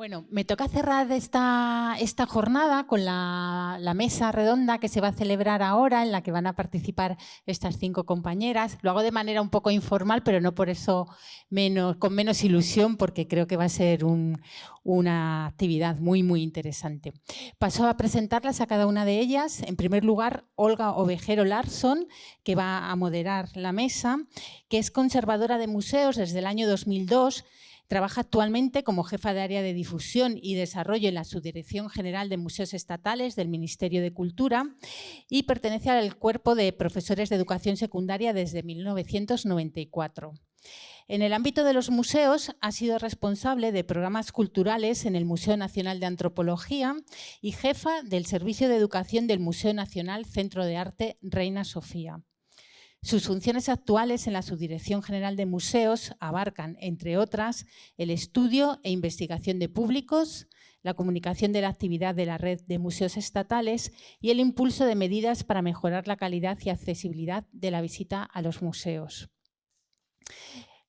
Bueno, me toca cerrar esta jornada con la mesa redonda que se va a celebrar ahora, en la que van a participar estas 5 compañeras. Lo hago de manera un poco informal, pero no por eso con menos ilusión, porque creo que va a ser una actividad muy, muy interesante. Paso a presentarlas a cada una de ellas. En primer lugar, Olga Ovejero Larsson, que va a moderar la mesa, que es conservadora de museos desde el año 2002. Trabaja actualmente como jefa de área de difusión y desarrollo en la Subdirección General de Museos Estatales del Ministerio de Cultura y pertenece al cuerpo de profesores de educación secundaria desde 1994. En el ámbito de los museos ha sido responsable de programas culturales en el Museo Nacional de Antropología y jefa del Servicio de Educación del Museo Nacional Centro de Arte Reina Sofía. Sus funciones actuales en la Subdirección General de Museos abarcan, entre otras, el estudio e investigación de públicos, la comunicación de la actividad de la red de museos estatales y el impulso de medidas para mejorar la calidad y accesibilidad de la visita a los museos.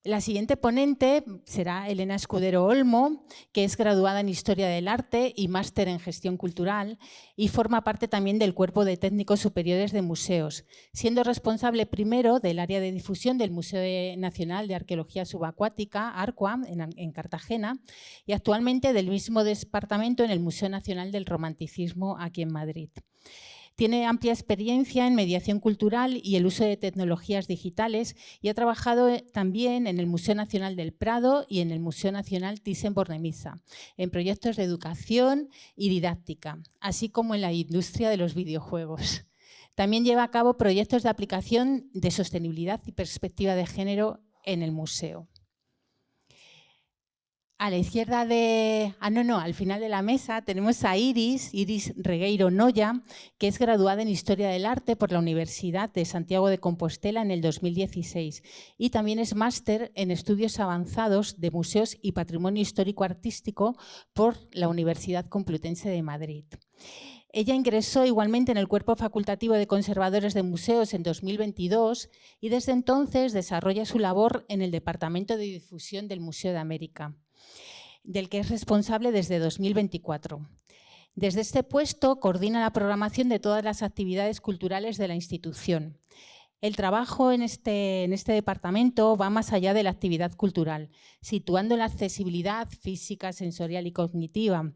La siguiente ponente será Elena Escudero Olmo, que es graduada en Historia del Arte y máster en Gestión Cultural y forma parte también del Cuerpo de Técnicos Superiores de Museos, siendo responsable primero del área de difusión del Museo Nacional de Arqueología Subacuática, ARCUA, en Cartagena, y actualmente del mismo departamento en el Museo Nacional del Romanticismo aquí en Madrid. Tiene amplia experiencia en mediación cultural y el uso de tecnologías digitales y ha trabajado también en el Museo Nacional del Prado y en el Museo Nacional Thyssen-Bornemisza, en proyectos de educación y didáctica, así como en la industria de los videojuegos. También lleva a cabo proyectos de aplicación de sostenibilidad y perspectiva de género en el museo. A la izquierda al final de la mesa tenemos a Iris Regueiro Noya, que es graduada en Historia del Arte por la Universidad de Santiago de Compostela en el 2016 y también es máster en Estudios Avanzados de Museos y Patrimonio Histórico Artístico por la Universidad Complutense de Madrid. Ella ingresó igualmente en el Cuerpo Facultativo de Conservadores de Museos en 2022 y desde entonces desarrolla su labor en el Departamento de Difusión del Museo de América, del que es responsable desde 2024. Desde este puesto coordina la programación de todas las actividades culturales de la institución. El trabajo en este departamento va más allá de la actividad cultural, situando la accesibilidad física, sensorial y cognitiva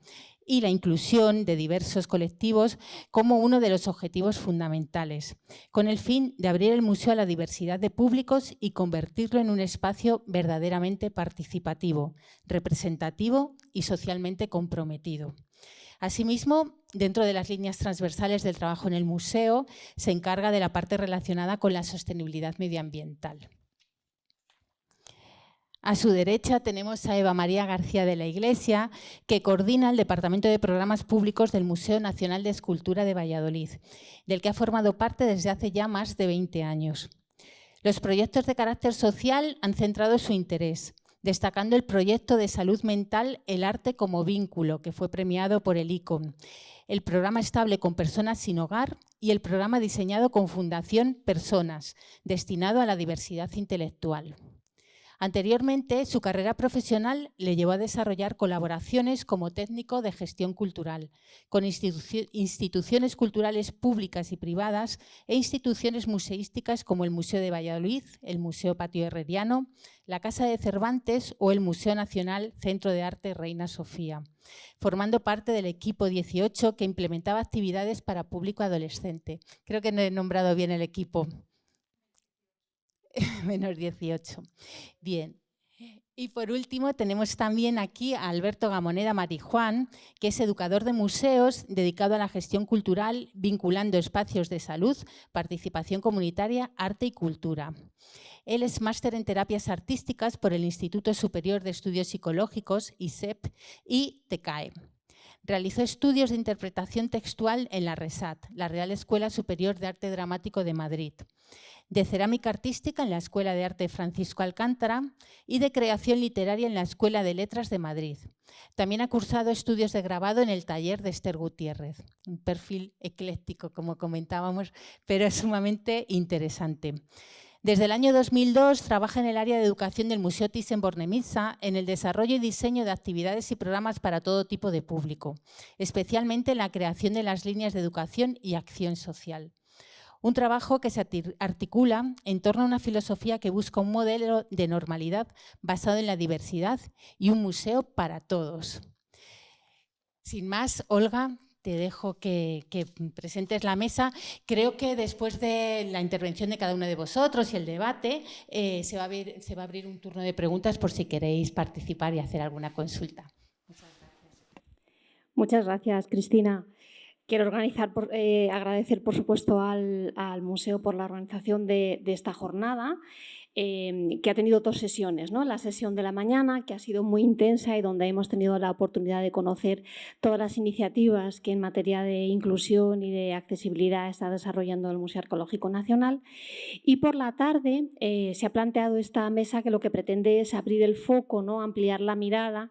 y la inclusión de diversos colectivos como uno de los objetivos fundamentales, con el fin de abrir el museo a la diversidad de públicos y convertirlo en un espacio verdaderamente participativo, representativo y socialmente comprometido. Asimismo, dentro de las líneas transversales del trabajo en el museo, se encarga de la parte relacionada con la sostenibilidad medioambiental. A su derecha tenemos a Eva María García de la Iglesia, que coordina el Departamento de Programas Públicos del Museo Nacional de Escultura de Valladolid, del que ha formado parte desde hace ya más de 20 años. Los proyectos de carácter social han centrado su interés, destacando el proyecto de salud mental El Arte como Vínculo, que fue premiado por el ICOM, el programa estable con personas sin hogar y el programa diseñado con Fundación Personas, destinado a la diversidad intelectual. Anteriormente, su carrera profesional le llevó a desarrollar colaboraciones como técnico de gestión cultural con instituciones culturales públicas y privadas e instituciones museísticas como el Museo de Valladolid, el Museo Patio Herreriano, la Casa de Cervantes o el Museo Nacional Centro de Arte Reina Sofía, formando parte del equipo 18 que implementaba actividades para público adolescente. Creo que no he nombrado bien el equipo. Menos 18. Bien. Y por último tenemos también aquí a Alberto Gamoneda Marijuán, que es educador de museos dedicado a la gestión cultural, vinculando espacios de salud, participación comunitaria, arte y cultura. Él es máster en terapias artísticas por el Instituto Superior de Estudios Psicológicos, ISEP, y TECAE. Realizó estudios de interpretación textual en la RESAT, la Real Escuela Superior de Arte Dramático de Madrid, de cerámica artística en la Escuela de Arte Francisco Alcántara y de creación literaria en la Escuela de Letras de Madrid. También ha cursado estudios de grabado en el taller de Esther Gutiérrez. Un perfil ecléctico, como comentábamos, pero es sumamente interesante. Desde el año 2002 trabaja en el área de educación del Museo Thyssen-Bornemisza en el desarrollo y diseño de actividades y programas para todo tipo de público, especialmente en la creación de las líneas de educación y acción social. Un trabajo que se articula en torno a una filosofía que busca un modelo de normalidad basado en la diversidad y un museo para todos. Sin más, Olga, te dejo que presentes la mesa. Creo que después de la intervención de cada uno de vosotros y el debate, se va a abrir un turno de preguntas por si queréis participar y hacer alguna consulta. Muchas gracias. Muchas gracias, Cristina. Quiero agradecer, por supuesto, al museo por la organización de esta jornada, que ha tenido 2 sesiones, ¿no? La sesión de la mañana, que ha sido muy intensa y donde hemos tenido la oportunidad de conocer todas las iniciativas que en materia de inclusión y de accesibilidad está desarrollando el Museo Arqueológico Nacional. Y por la tarde se ha planteado esta mesa que lo que pretende es abrir el foco, ¿no? Ampliar la mirada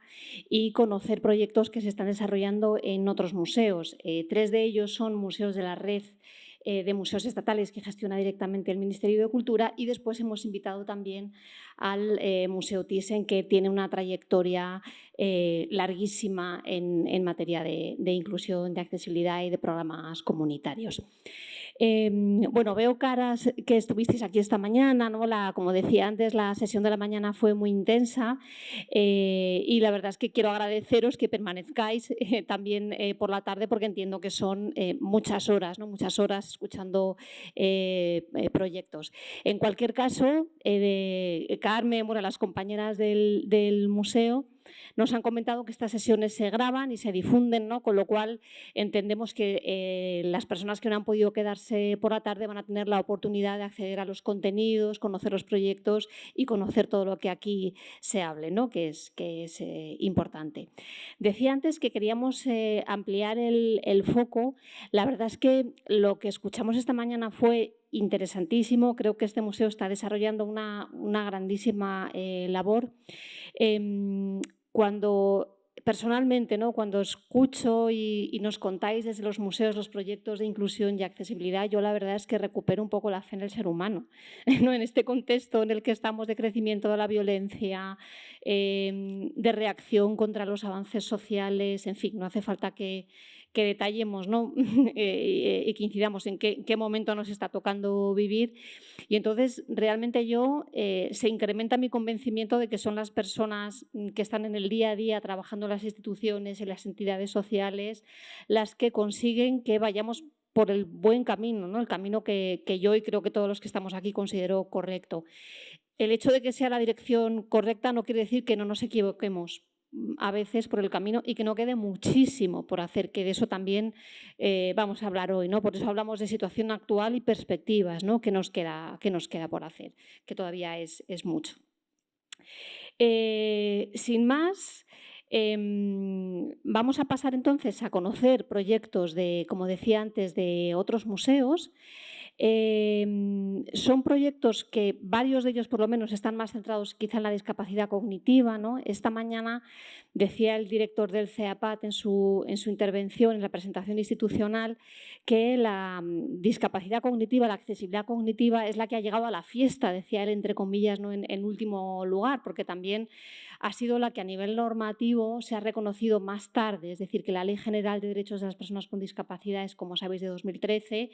y conocer proyectos que se están desarrollando en otros museos. 3 de ellos son museos de la red de museos estatales que gestiona directamente el Ministerio de Cultura, y después hemos invitado también al Museo Thyssen, que tiene una trayectoria larguísima en materia de inclusión, de accesibilidad y de programas comunitarios. Bueno, veo caras que estuvisteis aquí esta mañana, ¿no? Como decía antes, la sesión de la mañana fue muy intensa y la verdad es que quiero agradeceros que permanezcáis también por la tarde, porque entiendo que son muchas horas, ¿no? Muchas horas escuchando proyectos. En cualquier caso, Carmen, bueno, las compañeras del museo nos han comentado que estas sesiones se graban y se difunden, ¿no? Con lo cual entendemos que las personas que no han podido quedarse por la tarde van a tener la oportunidad de acceder a los contenidos, conocer los proyectos y conocer todo lo que aquí se hable, ¿no? que es importante. Decía antes que queríamos ampliar el foco. La verdad es que lo que escuchamos esta mañana fue interesantísimo. Creo que este museo está desarrollando una grandísima labor. Cuando personalmente, ¿no? Cuando escucho y nos contáis desde los museos los proyectos de inclusión y accesibilidad, yo la verdad es que recupero un poco la fe en el ser humano, ¿no? En este contexto en el que estamos de crecimiento de la violencia, de reacción contra los avances sociales, en fin, no hace falta que detallemos, ¿no? Y que incidamos en qué momento nos está tocando vivir. Y entonces realmente se incrementa mi convencimiento de que son las personas que están en el día a día trabajando en las instituciones, en las entidades sociales, las que consiguen que vayamos por el buen camino, ¿no? El camino que yo y creo que todos los que estamos aquí considero correcto. El hecho de que sea la dirección correcta no quiere decir que no nos equivoquemos a veces por el camino y que no quede muchísimo por hacer, que de eso también vamos a hablar hoy, ¿no? Por eso hablamos de situación actual y perspectivas, ¿no? que nos queda por hacer, que todavía es mucho. Sin más, vamos a pasar entonces a conocer proyectos como decía antes, de otros museos. Son proyectos que varios de ellos por lo menos están más centrados quizá en la discapacidad cognitiva, ¿no? Esta mañana decía el director del CEAPAT en su intervención, en la presentación institucional, que la discapacidad cognitiva, la accesibilidad cognitiva es la que ha llegado a la fiesta, decía él entre comillas, ¿no? en último lugar, porque también ha sido la que a nivel normativo se ha reconocido más tarde, es decir, que la Ley General de Derechos de las Personas con Discapacidad es, como sabéis, de 2013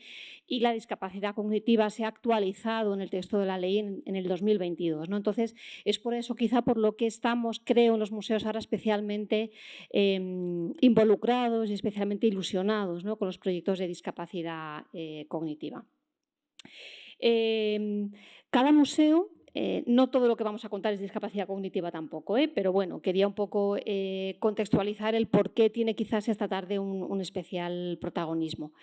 y la discapacidad cognitiva se ha actualizado en el texto de la ley en el 2022, ¿no? Entonces, es por eso quizá por lo que estamos, creo, en los museos ahora especialmente involucrados y especialmente ilusionados, ¿no? Con los proyectos de discapacidad cognitiva. Cada museo, no todo lo que vamos a contar es discapacidad cognitiva tampoco, pero bueno, quería un poco contextualizar el por qué tiene quizás esta tarde un especial protagonismo.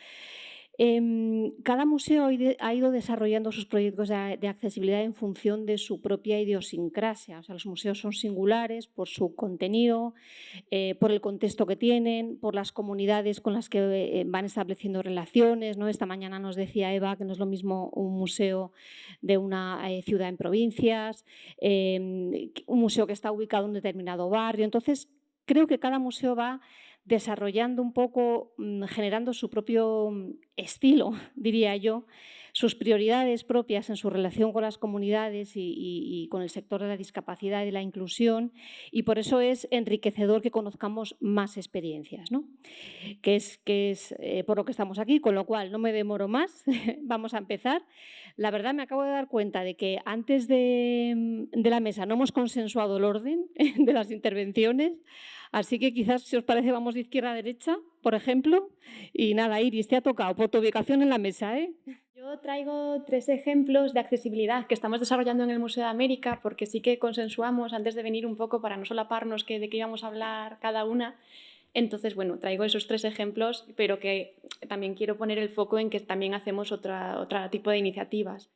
Cada museo ha ido desarrollando sus proyectos de accesibilidad en función de su propia idiosincrasia. O sea, los museos son singulares por su contenido, por el contexto que tienen, por las comunidades con las que van estableciendo relaciones, ¿no? Esta mañana nos decía Eva que no es lo mismo un museo de una ciudad en provincias, un museo que está ubicado en un determinado barrio. Entonces, creo que cada museo va desarrollando un poco, generando su propio estilo, diría yo, sus prioridades propias en su relación con las comunidades y con el sector de la discapacidad y la inclusión, y por eso es enriquecedor que conozcamos más experiencias, ¿no? Que es por lo que estamos aquí, con lo cual no me demoro más, vamos a empezar. La verdad me acabo de dar cuenta de que antes de la mesa no hemos consensuado el orden de las intervenciones, así que quizás, si os parece, vamos de izquierda a derecha, por ejemplo. Y nada, Iris, te ha tocado por tu ubicación en la mesa, ¿eh? Yo traigo 3 ejemplos de accesibilidad que estamos desarrollando en el Museo de América, porque sí que consensuamos antes de venir un poco para no solaparnos de qué íbamos a hablar cada una. Entonces, bueno, traigo esos 3 ejemplos, pero que también quiero poner el foco en que también hacemos otro tipo de iniciativas.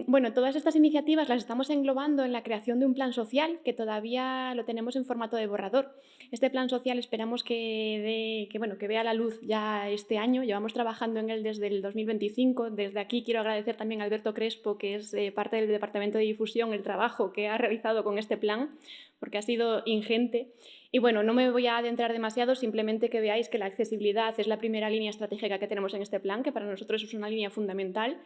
Bueno, todas estas iniciativas las estamos englobando en la creación de un plan social que todavía lo tenemos en formato de borrador. Este plan social esperamos que vea la luz ya este año. Llevamos trabajando en él desde el 2025. Desde aquí quiero agradecer también a Alberto Crespo, que es parte del Departamento de Difusión, el trabajo que ha realizado con este plan, porque ha sido ingente. Y bueno, no me voy a adentrar demasiado, simplemente que veáis que la accesibilidad es la primera línea estratégica que tenemos en este plan, que para nosotros es una línea fundamental.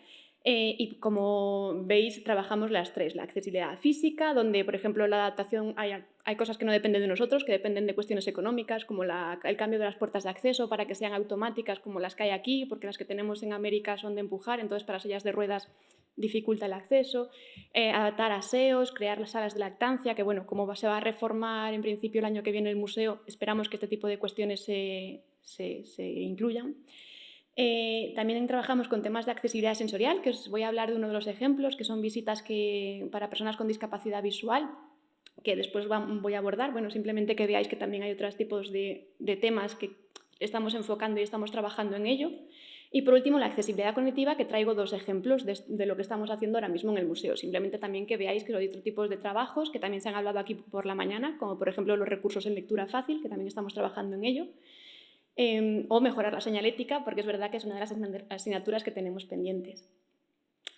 Y como veis, trabajamos las 3. La accesibilidad física, donde, por ejemplo, la adaptación hay cosas que no dependen de nosotros, que dependen de cuestiones económicas, como el cambio de las puertas de acceso para que sean automáticas, como las que hay aquí, porque las que tenemos en América son de empujar, entonces para sillas de ruedas dificulta el acceso. Adaptar aseos, crear las salas de lactancia, que bueno, como se va a reformar en principio el año que viene el museo, esperamos que este tipo de cuestiones se incluyan. También trabajamos con temas de accesibilidad sensorial, que os voy a hablar de uno de los ejemplos, que son visitas para personas con discapacidad visual, que después voy a abordar. Bueno, simplemente que veáis que también hay otros tipos de temas que estamos enfocando y estamos trabajando en ello. Y por último, la accesibilidad cognitiva, que traigo 2 ejemplos de lo que estamos haciendo ahora mismo en el museo. Simplemente también que veáis que hay otros tipos de trabajos que también se han hablado aquí por la mañana, como por ejemplo los recursos en lectura fácil, que también estamos trabajando en ello. O mejorar la señalética, porque es verdad que es una de las asignaturas que tenemos pendientes.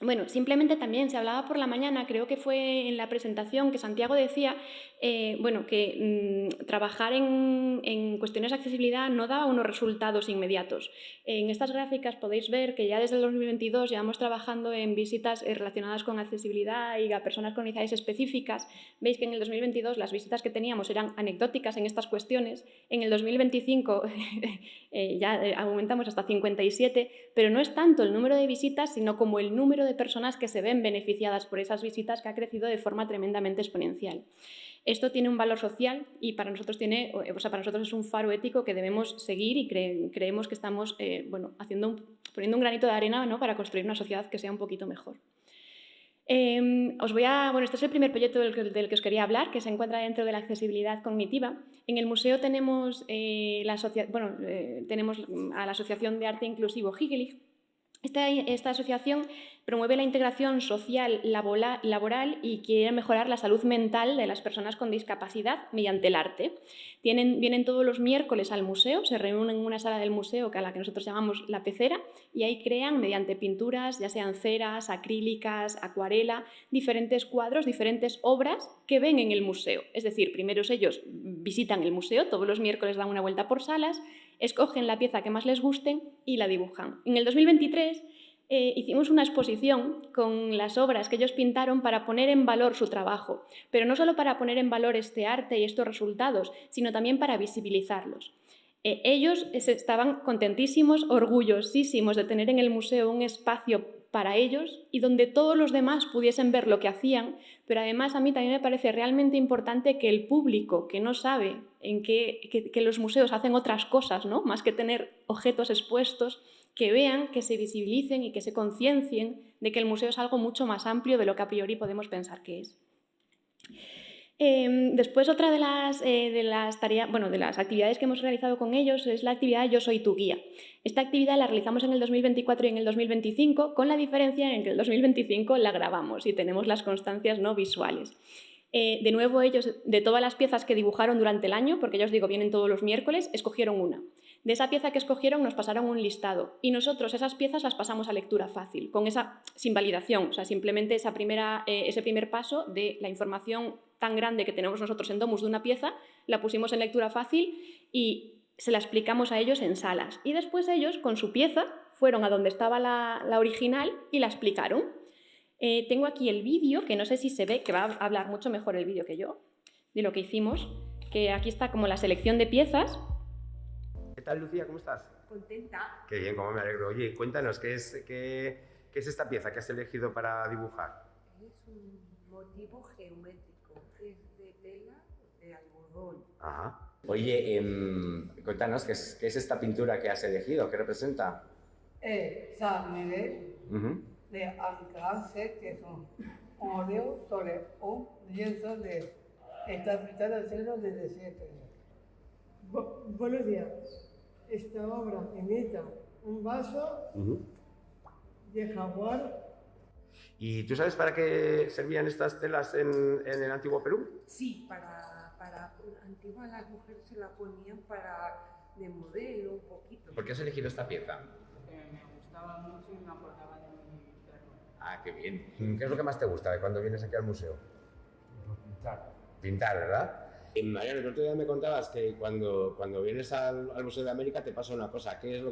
Bueno, simplemente también se hablaba por la mañana, creo que fue en la presentación que Santiago decía, que trabajar en cuestiones de accesibilidad no daba unos resultados inmediatos. En estas gráficas podéis ver que ya desde el 2022 llevamos trabajando en visitas relacionadas con accesibilidad y a personas con necesidades específicas. Veis que en el 2022 las visitas que teníamos eran anecdóticas en estas cuestiones. En el 2025 ya aumentamos hasta 57, pero no es tanto el número de visitas, sino como el número de personas que se ven beneficiadas por esas visitas, que ha crecido de forma tremendamente exponencial. Esto tiene un valor social y para nosotros es un faro ético que debemos seguir y creemos que estamos poniendo un granito de arena, ¿no?, para construir una sociedad que sea un poquito mejor. Este es el primer proyecto del que os quería hablar, que se encuentra dentro de la accesibilidad cognitiva. En el museo tenemos, tenemos a la Asociación de Arte Inclusivo Higelig. Esta asociación promueve la integración social laboral y quiere mejorar la salud mental de las personas con discapacidad mediante el arte. Vienen todos los miércoles al museo, se reúnen en una sala del museo a la que nosotros llamamos la pecera, y ahí crean mediante pinturas, ya sean ceras, acrílicas, acuarela, diferentes cuadros, diferentes obras que ven en el museo. Es decir, primero ellos visitan el museo, todos los miércoles dan una vuelta por salas, escogen la pieza que más les guste y la dibujan. En el 2023 hicimos una exposición con las obras que ellos pintaron para poner en valor su trabajo, pero no solo para poner en valor este arte y estos resultados, sino también para visibilizarlos. Ellos estaban contentísimos, orgullosísimos de tener en el museo un espacio para ellos y donde todos los demás pudiesen ver lo que hacían, pero además a mí también me parece realmente importante que el público que no sabe que los museos hacen otras cosas, ¿no?, más que tener objetos expuestos, que vean, que se visibilicen y que se conciencien de que el museo es algo mucho más amplio de lo que a priori podemos pensar que es. Después, otra de las actividades que hemos realizado con ellos es la actividad Yo soy tu guía. Esta actividad la realizamos en el 2024 y en el 2025, con la diferencia en que en el 2025 la grabamos y tenemos las constancias no visuales. De nuevo, ellos, de todas las piezas que dibujaron durante el año, porque ya os digo, vienen todos los miércoles, escogieron una. De esa pieza que escogieron nos pasaron un listado y nosotros esas piezas las pasamos a lectura fácil, sin validación, o sea, simplemente ese primer paso de la información tan grande que tenemos nosotros en Domus de una pieza, la pusimos en lectura fácil y se la explicamos a ellos en salas. Y después ellos, con su pieza, fueron a donde estaba la original y la explicaron. Tengo aquí el vídeo, que no sé si se ve, que va a hablar mucho mejor el vídeo que yo, de lo que hicimos, que aquí está como la selección de piezas. ¿Qué tal, Lucía? ¿Cómo estás? Contenta. Qué bien, cómo me alegro. Oye, cuéntanos, ¿qué es esta pieza que has elegido para dibujar? Es un motivo geométrico, es de tela de algodón. Ajá. Oye, cuéntanos, ¿qué es esta pintura que has elegido? ¿Qué representa? San Miguel de Alcácer, que es un óleo sobre un lienzo de está pintado al cielo desde 7 años. Buenos días. Esta obra imita un vaso de jaguar. ¿Y tú sabes para qué servían estas telas en el antiguo Perú? Sí, para antigua las mujeres se la ponían de modelo un poquito. ¿Por qué has elegido esta pieza? Porque me gustaba mucho y me acordaba de mi perro. Ah, qué bien. ¿Qué es lo que más te gusta de cuando vienes aquí al museo? Pintar. Pintar, ¿verdad? Mariano, el otro día me contabas que cuando vienes al Museo de América te pasa una cosa. ¿Qué es lo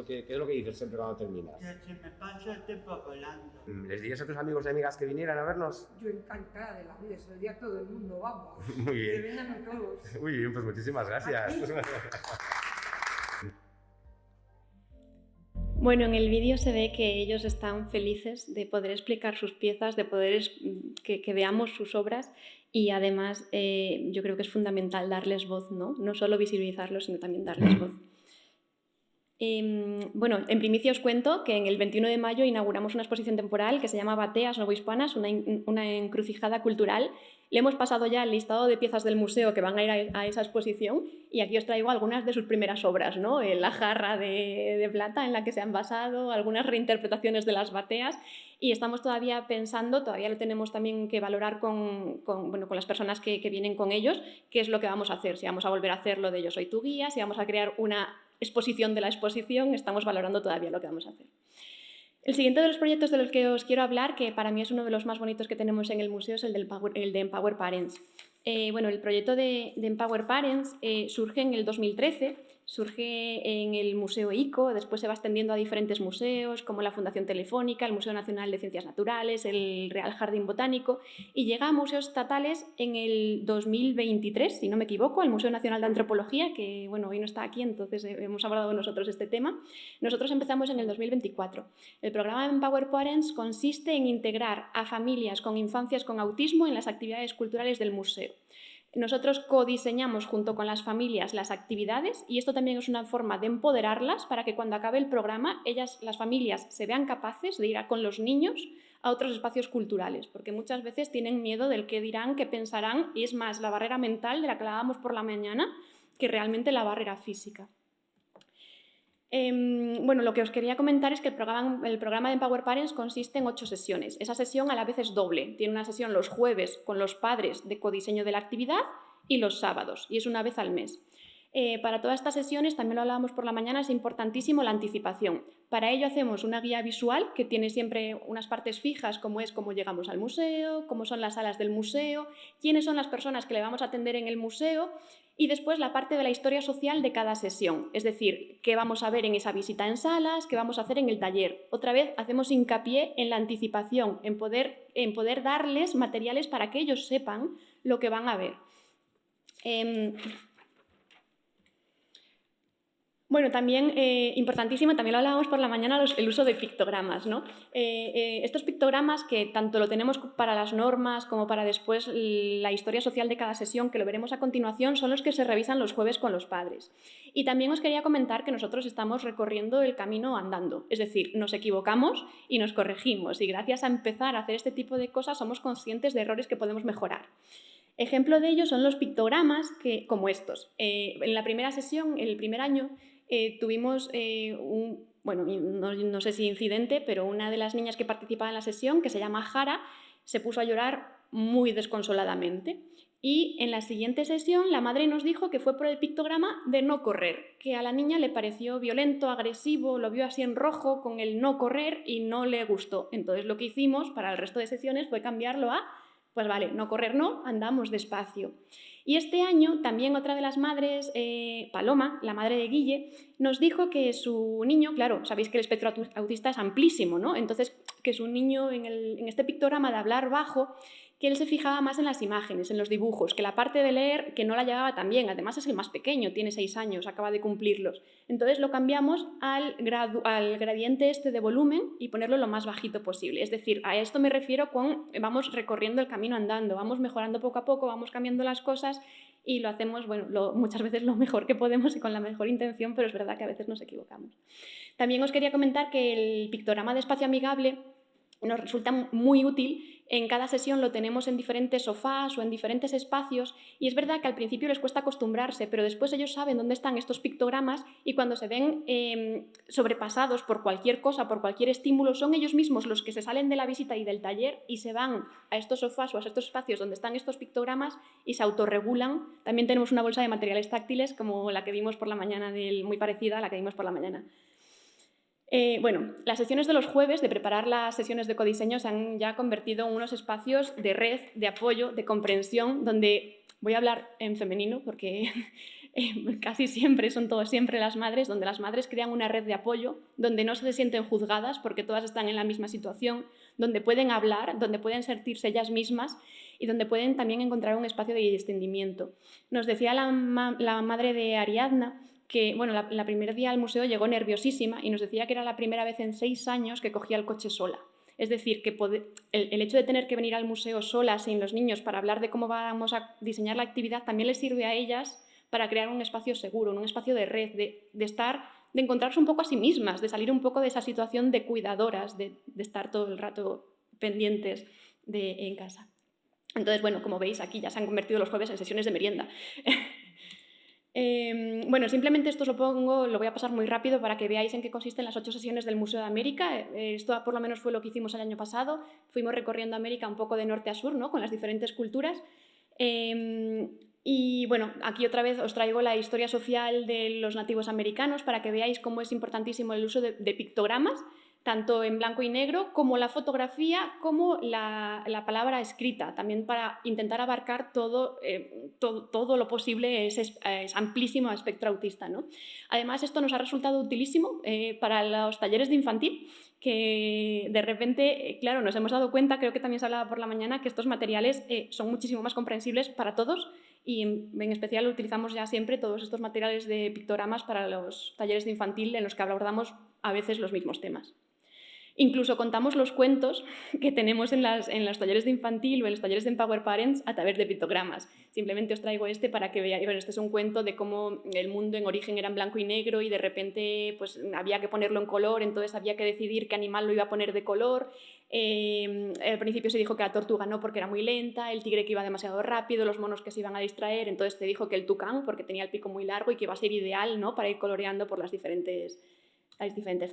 que dices siempre cuando terminas? Que se me pasa el tiempo volando. ¿Les dirías a tus amigos y amigas que vinieran a vernos? Yo encantada de la vida, se lo di a todo el mundo, vamos. Muy bien. Que vengan todos. Muy bien, pues muchísimas gracias. Bueno, en el vídeo se ve que ellos están felices de poder explicar sus piezas, de poder que veamos sus obras y además yo creo que es fundamental darles voz, ¿no? No solo visibilizarlos, sino también darles voz. Bueno, en primicia os cuento que en el 21 de mayo inauguramos una exposición temporal que se llama Bateas Novohispanas, una encrucijada cultural. Le hemos pasado ya el listado de piezas del museo que van a ir a esa exposición y aquí os traigo algunas de sus primeras obras, ¿no? La jarra de plata en la que se han basado, algunas reinterpretaciones de las bateas y estamos todavía pensando, todavía lo tenemos también que valorar con las personas que vienen con ellos, qué es lo que vamos a hacer, si vamos a volver a hacer lo de Yo soy tu guía, si vamos a crear una exposición de la exposición, estamos valorando todavía lo que vamos a hacer. El siguiente de los proyectos de los que os quiero hablar, que para mí es uno de los más bonitos que tenemos en el museo, es el de Empower Parents. El proyecto de Empower Parents surge en el 2013, surge en el Museo ICO, después se va extendiendo a diferentes museos, como la Fundación Telefónica, el Museo Nacional de Ciencias Naturales, el Real Jardín Botánico, y llega a museos estatales en el 2023, si no me equivoco, el Museo Nacional de Antropología, que hoy no está aquí, entonces hemos abordado nosotros este tema. Nosotros empezamos en el 2024. El programa Empower Parents consiste en integrar a familias con infancias con autismo en las actividades culturales del museo. Nosotros codiseñamos junto con las familias las actividades y esto también es una forma de empoderarlas para que cuando acabe el programa las familias se vean capaces de ir con los niños a otros espacios culturales, porque muchas veces tienen miedo del qué dirán, qué pensarán y es más la barrera mental de la que hablábamos por la mañana que realmente la barrera física. Lo que os quería comentar es que el programa de Empower Parents consiste en 8 sesiones. Esa sesión a la vez es doble. Tiene una sesión los jueves con los padres de codiseño de la actividad y los sábados, y es una vez al mes. Para todas estas sesiones, también lo hablábamos por la mañana, es importantísimo la anticipación. Para ello hacemos una guía visual que tiene siempre unas partes fijas, como es cómo llegamos al museo, cómo son las salas del museo, quiénes son las personas que le vamos a atender en el museo y después la parte de la historia social de cada sesión, es decir, qué vamos a ver en esa visita en salas, qué vamos a hacer en el taller. Otra vez hacemos hincapié en la anticipación, en poder darles materiales para que ellos sepan lo que van a ver. También importantísimo, también lo hablábamos por la mañana, el uso de pictogramas, ¿no? Estos pictogramas que tanto lo tenemos para las normas como para después la historia social de cada sesión, que lo veremos a continuación, son los que se revisan los jueves con los padres. Y también os quería comentar que nosotros estamos recorriendo el camino andando, es decir, nos equivocamos y nos corregimos y gracias a empezar a hacer este tipo de cosas somos conscientes de errores que podemos mejorar. Ejemplo de ello son los pictogramas como estos. En la primera sesión, el primer año, tuvimos no sé si incidente, pero una de las niñas que participaba en la sesión, que se llama Jara, se puso a llorar muy desconsoladamente. Y en la siguiente sesión la madre nos dijo que fue por el pictograma de no correr, que a la niña le pareció violento, agresivo, lo vio así en rojo con el no correr y no le gustó. Entonces lo que hicimos para el resto de sesiones fue cambiarlo a, pues vale, no correr no, andamos despacio. Y este año también otra de las madres, Paloma, la madre de Guille, nos dijo que su niño, claro, sabéis que el espectro autista es amplísimo, ¿no? Entonces, que su niño en este pictograma de hablar bajo, que él se fijaba más en las imágenes, en los dibujos, que la parte de leer que no la llevaba tan bien, además es el más pequeño, tiene 6 años, acaba de cumplirlos. Entonces lo cambiamos al gradiente este de volumen y ponerlo lo más bajito posible. Es decir, a esto me refiero con vamos recorriendo el camino andando, vamos mejorando poco a poco, vamos cambiando las cosas y lo hacemos, bueno, muchas veces lo mejor que podemos y con la mejor intención, pero es verdad que a veces nos equivocamos. También os quería comentar que el pictograma de espacio amigable nos resulta muy útil. En cada sesión lo tenemos en diferentes sofás o en diferentes espacios y es verdad que al principio les cuesta acostumbrarse, pero después ellos saben dónde están estos pictogramas y cuando se ven sobrepasados por cualquier cosa, por cualquier estímulo, son ellos mismos los que se salen de la visita y del taller y se van a estos sofás o a estos espacios donde están estos pictogramas y se autorregulan. También tenemos una bolsa de materiales táctiles como la que vimos por la mañana, muy parecida a la que vimos por la mañana. Bueno, las sesiones de los jueves de preparar las sesiones de codiseño se han ya convertido en unos espacios de red, de apoyo, de comprensión, donde voy a hablar en femenino porque casi siempre son todos siempre las madres, donde las madres crean una red de apoyo, donde no se sienten juzgadas porque todas están en la misma situación, donde pueden hablar, donde pueden sentirse ellas mismas y donde pueden también encontrar un espacio de distendimiento. Nos decía la madre de Ariadna que, bueno, la primer día al museo llegó nerviosísima y nos decía que era la primera vez en 6 años que cogía el coche sola. Es decir, que el hecho de tener que venir al museo sola, sin los niños, para hablar de cómo vamos a diseñar la actividad, también les sirve a ellas para crear un espacio seguro, un espacio de red, de encontrarse un poco a sí mismas, de salir un poco de esa situación de cuidadoras, de estar todo el rato pendientes en casa. Entonces, bueno, como veis, aquí ya se han convertido los jueves en sesiones de merienda. Bueno, simplemente esto lo voy a pasar muy rápido para que veáis en qué consisten las 8 sesiones del Museo de América. Esto por lo menos fue lo que hicimos el año pasado. Fuimos recorriendo América un poco de norte a sur, ¿no? Con las diferentes culturas. Y bueno, aquí otra vez os traigo la historia social de los nativos americanos para que veáis cómo es importantísimo el uso de pictogramas, tanto en blanco y negro como la fotografía, como la palabra escrita, también para intentar abarcar todo lo posible, es amplísimo espectro autista, ¿no? Además, esto nos ha resultado utilísimo para los talleres de infantil, que de repente, claro, nos hemos dado cuenta, creo que también se hablaba por la mañana, que estos materiales son muchísimo más comprensibles para todos y en especial utilizamos ya siempre todos estos materiales de pictogramas para los talleres de infantil en los que abordamos a veces los mismos temas. Incluso contamos los cuentos que tenemos en los talleres de infantil o en los talleres de Empower Parents a través de pictogramas. Simplemente os traigo este para que veáis. Bueno, este es un cuento de cómo el mundo en origen era en blanco y negro y de repente pues, había que ponerlo en color, entonces había que decidir qué animal lo iba a poner de color. Al principio se dijo que la tortuga no porque era muy lenta, el tigre que iba demasiado rápido, los monos que se iban a distraer, entonces se dijo que el tucán porque tenía el pico muy largo y que iba a ser ideal, ¿no? Para ir coloreando por las diferentes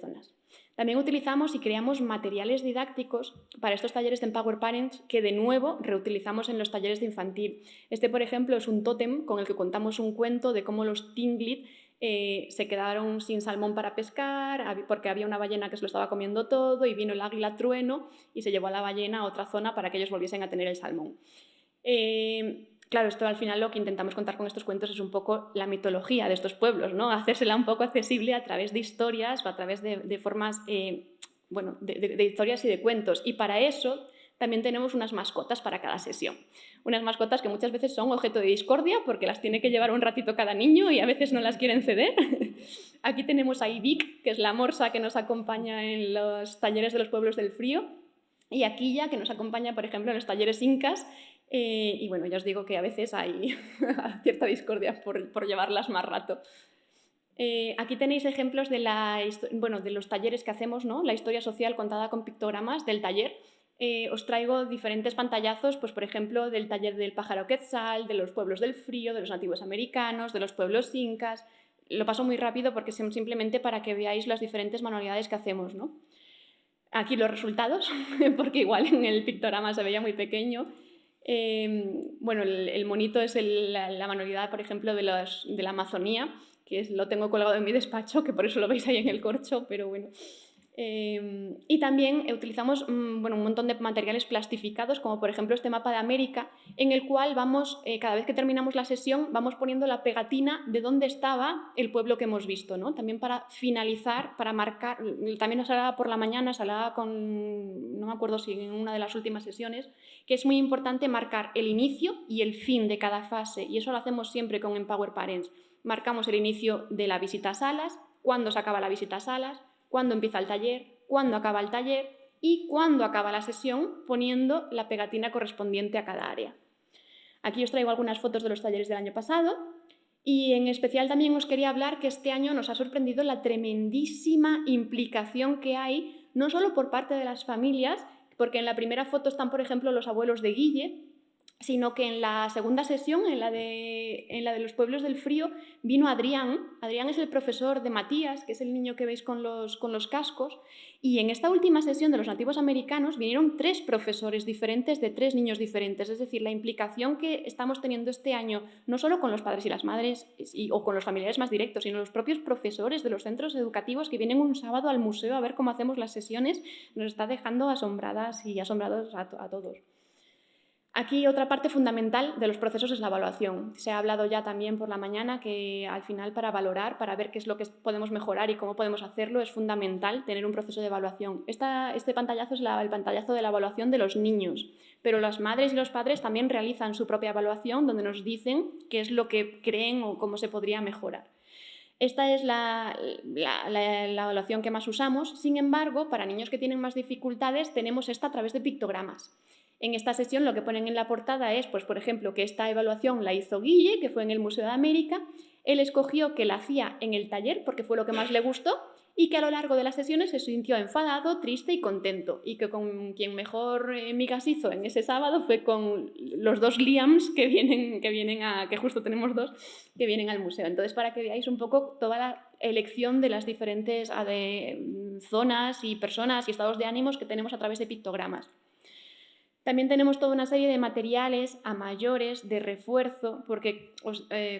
zonas. También utilizamos y creamos materiales didácticos para estos talleres de Empower Parents que de nuevo reutilizamos en los talleres de infantil. Este, por ejemplo, es un tótem con el que contamos un cuento de cómo los Tinglit se quedaron sin salmón para pescar porque había una ballena que se lo estaba comiendo todo y vino el águila trueno y se llevó a la ballena a otra zona para que ellos volviesen a tener el salmón. Claro, esto al final lo que intentamos contar con estos cuentos es un poco la mitología de estos pueblos, ¿no? Hacérsela un poco accesible a través de historias o a través de formas, bueno, de historias y de cuentos. Y para eso también tenemos unas mascotas para cada sesión. Unas mascotas que muchas veces son objeto de discordia porque las tiene que llevar un ratito cada niño y a veces no las quieren ceder. Aquí tenemos a Ibik, que es la morsa que nos acompaña en los talleres de los pueblos del frío, y a Quilla, que nos acompaña, por ejemplo, en los talleres incas. Y bueno, ya os digo que a veces hay cierta discordia por llevarlas más rato. Aquí tenéis ejemplos de los talleres que hacemos, ¿no? La historia social contada con pictogramas del taller. Os traigo diferentes pantallazos, pues, por ejemplo, del taller del pájaro quetzal, de los pueblos del frío, de los nativos americanos, de los pueblos incas. Lo paso muy rápido porque son simplemente para que veáis las diferentes manualidades que hacemos, ¿no? Aquí los resultados, porque igual en el pictograma se veía muy pequeño. Bueno, el monito es la manualidad, por ejemplo, de la Amazonía, que lo tengo colgado en mi despacho, que por eso lo veis ahí en el corcho, pero bueno. Y también utilizamos bueno, un montón de materiales plastificados, como por ejemplo este mapa de América, en el cual vamos, cada vez que terminamos la sesión, vamos poniendo la pegatina de dónde estaba el pueblo que hemos visto, ¿no? También para finalizar, para marcar, también nos hablaba por la mañana, se hablaba con, no me acuerdo si en una de las últimas sesiones, que es muy importante marcar el inicio y el fin de cada fase, y eso lo hacemos siempre con Empower Parents. Marcamos el inicio de la visita a salas, cuándo se acaba la visita a salas, cuándo empieza el taller, cuándo acaba el taller y cuándo acaba la sesión, poniendo la pegatina correspondiente a cada área. Aquí os traigo algunas fotos de los talleres del año pasado y en especial también os quería hablar que este año nos ha sorprendido la tremendísima implicación que hay, no solo por parte de las familias, porque en la primera foto están, por ejemplo, los abuelos de Guille, sino que en la segunda sesión, en la de los pueblos del frío, vino Adrián. Adrián es el profesor de Matías, que es el niño que veis con los cascos, y en esta última sesión de los nativos americanos vinieron 3 profesores diferentes de 3 niños diferentes, es decir, la implicación que estamos teniendo este año, no solo con los padres y las madres o con los familiares más directos, sino los propios profesores de los centros educativos que vienen un sábado al museo a ver cómo hacemos las sesiones, nos está dejando asombradas y asombrados a todos. Aquí otra parte fundamental de los procesos es la evaluación. Se ha hablado ya también por la mañana que al final para valorar, para ver qué es lo que podemos mejorar y cómo podemos hacerlo, es fundamental tener un proceso de evaluación. Este pantallazo es el pantallazo de la evaluación de los niños, pero las madres y los padres también realizan su propia evaluación donde nos dicen qué es lo que creen o cómo se podría mejorar. Esta es la evaluación que más usamos. Sin embargo, para niños que tienen más dificultades tenemos esta a través de pictogramas. En esta sesión lo que ponen en la portada es, pues, por ejemplo, que esta evaluación la hizo Guille, que fue en el Museo de América. Él escogió que la hacía en el taller porque fue lo que más le gustó y que a lo largo de las sesiones se sintió enfadado, triste y contento. Y que con quien mejor migas hizo en ese sábado fue con los 2 Liams que justo tenemos 2, que vienen al museo. Entonces, para que veáis un poco toda la elección de las diferentes zonas y personas y estados de ánimos que tenemos a través de pictogramas. También tenemos toda una serie de materiales a mayores, de refuerzo, porque,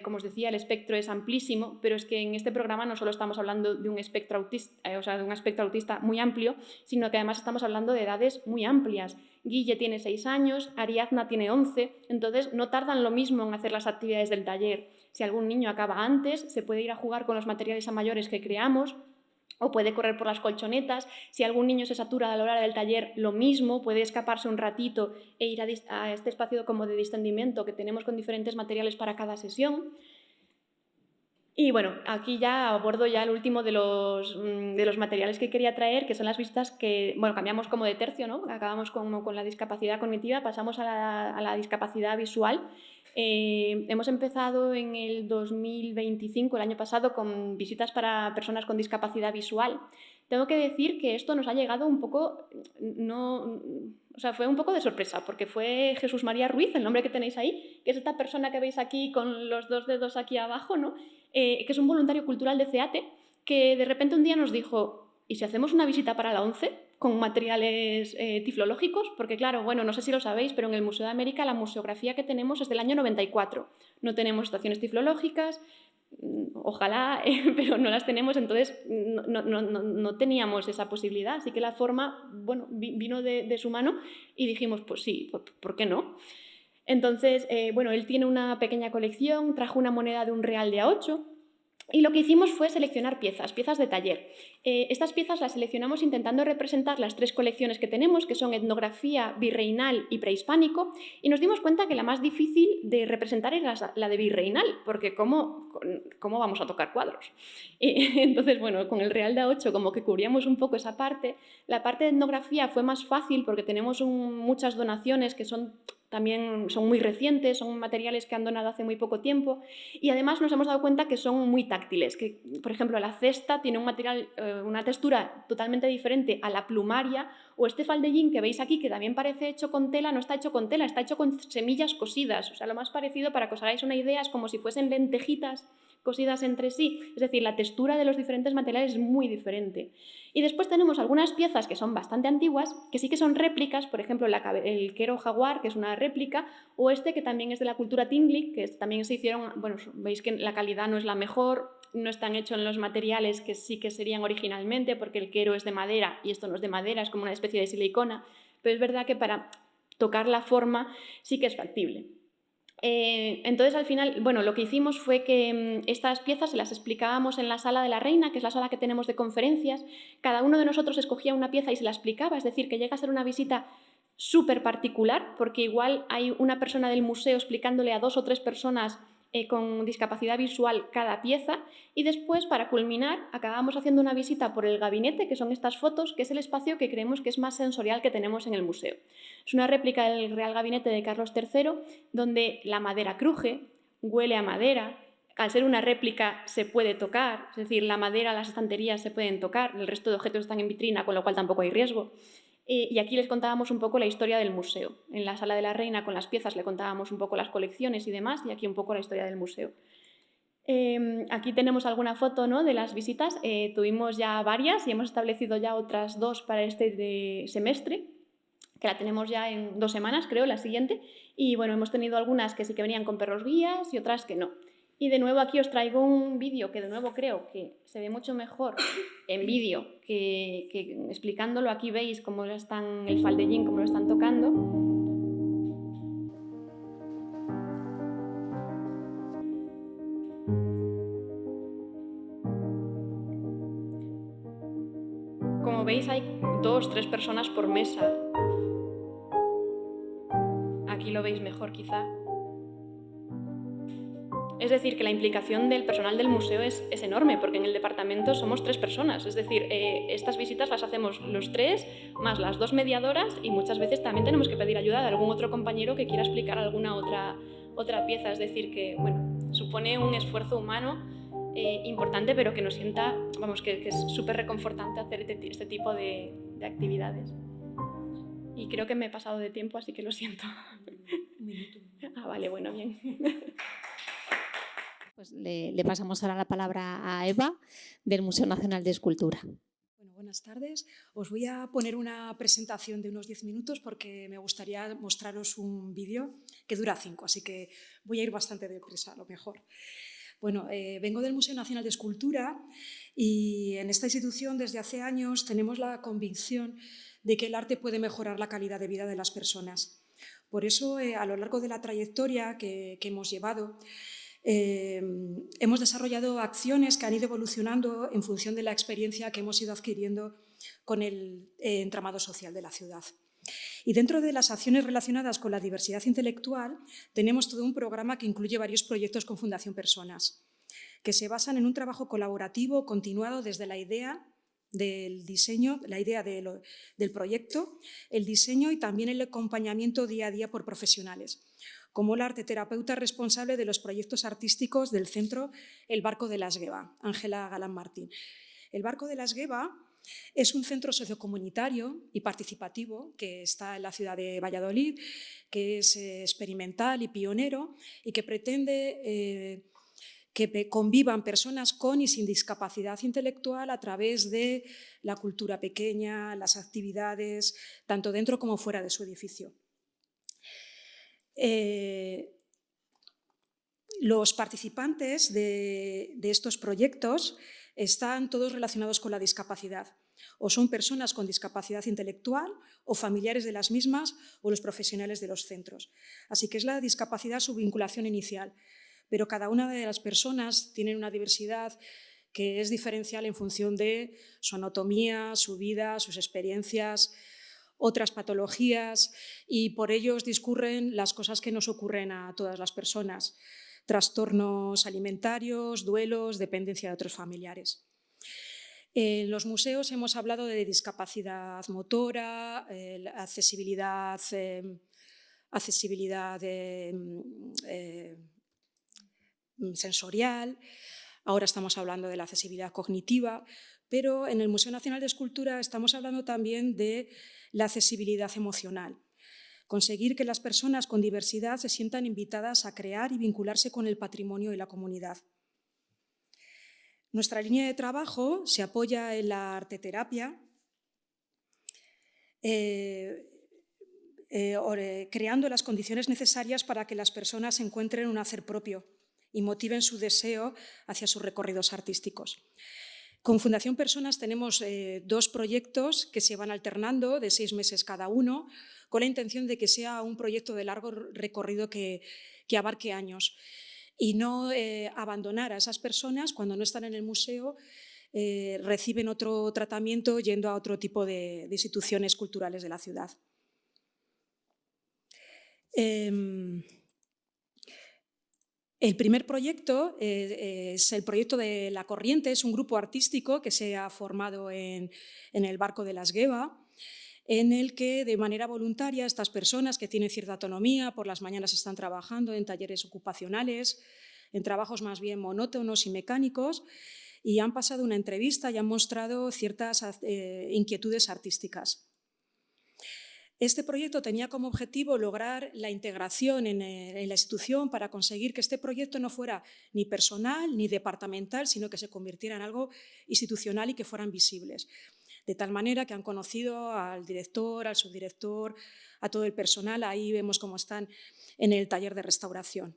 como os decía, el espectro es amplísimo, pero es que en este programa no solo estamos hablando de un espectro autista, muy amplio, sino que además estamos hablando de edades muy amplias. Guille tiene 6 años, Ariadna tiene 11, entonces no tardan lo mismo en hacer las actividades del taller. Si algún niño acaba antes, se puede ir a jugar con los materiales a mayores que creamos, o puede correr por las colchonetas. Si algún niño se satura a la hora del taller, lo mismo, puede escaparse un ratito e ir a este espacio como de distendimiento que tenemos con diferentes materiales para cada sesión. Y bueno, aquí ya abordo ya el último de los materiales que quería traer, que son las visitas que, bueno, cambiamos como de tercio, ¿no? Acabamos con la discapacidad cognitiva, pasamos a la discapacidad visual. Hemos empezado en el 2025, el año pasado, con visitas para personas con discapacidad visual. Tengo que decir que esto nos ha llegado un poco, fue un poco de sorpresa, porque fue Jesús María Ruiz, el nombre que tenéis ahí, que es esta persona que veis aquí con los 2 dedos aquí abajo, ¿no? Que es un voluntario cultural de CEATE, que de repente un día nos dijo, ¿y si hacemos una visita para la 11 con materiales tiflológicos? Porque claro, bueno, no sé si lo sabéis, pero en el Museo de América la museografía que tenemos es del año 94. No tenemos estaciones tiflológicas, ojalá, pero no las tenemos, entonces no teníamos esa posibilidad. Así que la forma, bueno, vino de su mano y dijimos, pues sí, ¿por qué no? Entonces, bueno, él tiene una pequeña colección, trajo una moneda de £1 de A8 y lo que hicimos fue seleccionar piezas de taller. Estas piezas las seleccionamos intentando representar las 3 colecciones que tenemos, que son etnografía, virreinal y prehispánico, y nos dimos cuenta que la más difícil de representar era la de virreinal, porque ¿cómo vamos a tocar cuadros? Entonces, bueno, con el Real de A8 como que cubríamos un poco esa parte. La parte de etnografía fue más fácil porque tenemos muchas donaciones que también son muy recientes, son materiales que han donado hace muy poco tiempo y además nos hemos dado cuenta que son muy táctiles, que por ejemplo la cesta tiene un material, una textura totalmente diferente a la plumaria, o este faldellín que veis aquí que también parece hecho con tela, no está hecho con tela, está hecho con semillas cosidas, o sea, lo más parecido, para que os hagáis una idea, es como si fuesen lentejitas cosidas entre sí, es decir, la textura de los diferentes materiales es muy diferente. Y después tenemos algunas piezas que son bastante antiguas, que sí que son réplicas, por ejemplo el quero jaguar, que es una réplica, o este que también es de la cultura Tinglik, que también se hicieron, bueno, veis que la calidad no es la mejor, no están hechos en los materiales que sí que serían originalmente, porque el quero es de madera y esto no es de madera, es como una especie de silicona, pero es verdad que para tocar la forma sí que es factible. Entonces, al final, bueno, lo que hicimos fue que estas piezas se las explicábamos en la sala de la reina, que es la sala que tenemos de conferencias. Cada uno de nosotros escogía una pieza y se la explicaba, es decir, que llega a ser una visita súper particular, porque igual hay una persona del museo explicándole a 2 o 3 personas con discapacidad visual cada pieza, y después, para culminar, acabamos haciendo una visita por el gabinete, que son estas fotos, que es el espacio que creemos que es más sensorial que tenemos en el museo. Es una réplica del Real Gabinete de Carlos III, donde la madera cruje, huele a madera. Al ser una réplica se puede tocar, es decir, la madera, las estanterías se pueden tocar, el resto de objetos están en vitrina, con lo cual tampoco hay riesgo. Y aquí les contábamos un poco la historia del museo. En la sala de la reina, con las piezas, le contábamos un poco las colecciones y demás, y aquí un poco la historia del museo. Aquí tenemos alguna foto, ¿no?, de las visitas. Tuvimos ya varias y hemos establecido ya otras 2 para este semestre, que la tenemos ya en 2 semanas, creo, la siguiente. Y bueno, hemos tenido algunas que sí que venían con perros guías y otras que no. Y de nuevo aquí os traigo un vídeo que de nuevo creo que se ve mucho mejor en vídeo que explicándolo. Aquí veis cómo están el faldellín, cómo lo están tocando. Como veis hay 2 o 3 personas por mesa. Aquí lo veis mejor quizá. Es decir, que la implicación del personal del museo es enorme, porque en el departamento somos 3 personas. Es decir, estas visitas las hacemos los 3, más las 2 mediadoras, y muchas veces también tenemos que pedir ayuda de algún otro compañero que quiera explicar alguna otra pieza. Es decir, que bueno, supone un esfuerzo humano importante, pero que nos sienta, vamos, que es súper reconfortante hacer este tipo de actividades. Y creo que me he pasado de tiempo, así que lo siento. Un minuto. Ah, vale, bueno, bien. Pues le pasamos ahora la palabra a Eva, del Museo Nacional de Escultura. Bueno, buenas tardes. Os voy a poner una presentación de unos 10 minutos porque me gustaría mostraros un vídeo que dura 5, así que voy a ir bastante deprisa, a lo mejor. Bueno, vengo del Museo Nacional de Escultura y en esta institución desde hace años tenemos la convicción de que el arte puede mejorar la calidad de vida de las personas. Por eso, a lo largo de la trayectoria que hemos llevado, hemos desarrollado acciones que han ido evolucionando en función de la experiencia que hemos ido adquiriendo con el entramado social de la ciudad. Y dentro de las acciones relacionadas con la diversidad intelectual tenemos todo un programa que incluye varios proyectos con Fundación Personas, que se basan en un trabajo colaborativo continuado desde la idea del diseño, la idea del proyecto, el diseño y también el acompañamiento día a día por profesionales, como la arteterapeuta responsable de los proyectos artísticos del centro El Barco de la Esgueva, Ángela Galán Martín. El Barco de la Esgueva es un centro sociocomunitario y participativo que está en la ciudad de Valladolid, que es experimental y pionero y que pretende que convivan personas con y sin discapacidad intelectual a través de la cultura pequeña, las actividades, tanto dentro como fuera de su edificio. Los participantes de estos proyectos están todos relacionados con la discapacidad, o son personas con discapacidad intelectual o familiares de las mismas o los profesionales de los centros. Así que es la discapacidad su vinculación inicial, pero cada una de las personas tiene una diversidad que es diferencial en función de su anatomía, su vida, sus experiencias, otras patologías, y por ellos discurren las cosas que nos ocurren a todas las personas: trastornos alimentarios, duelos, dependencia de otros familiares. En los museos hemos hablado de discapacidad motora, accesibilidad sensorial, ahora estamos hablando de la accesibilidad cognitiva, pero en el Museo Nacional de Escultura estamos hablando también de la accesibilidad emocional. Conseguir que las personas con diversidad se sientan invitadas a crear y vincularse con el patrimonio y la comunidad. Nuestra línea de trabajo se apoya en la arteterapia, creando las condiciones necesarias para que las personas encuentren un hacer propio y motiven su deseo hacia sus recorridos artísticos. Con Fundación Personas tenemos 2 proyectos que se van alternando de 6 meses cada uno, con la intención de que sea un proyecto de largo recorrido que abarque años y no abandonar a esas personas cuando no están en el museo, reciben otro tratamiento yendo a otro tipo de instituciones culturales de la ciudad. El primer proyecto es el proyecto de La Corriente, es un grupo artístico que se ha formado en el Barco de la Esgueva, en el que de manera voluntaria estas personas que tienen cierta autonomía por las mañanas están trabajando en talleres ocupacionales, en trabajos más bien monótonos y mecánicos, y han pasado una entrevista y han mostrado ciertas inquietudes artísticas. Este proyecto tenía como objetivo lograr la integración en la institución para conseguir que este proyecto no fuera ni personal ni departamental, sino que se convirtiera en algo institucional y que fueran visibles. De tal manera que han conocido al director, al subdirector, a todo el personal. Ahí vemos cómo están en el taller de restauración.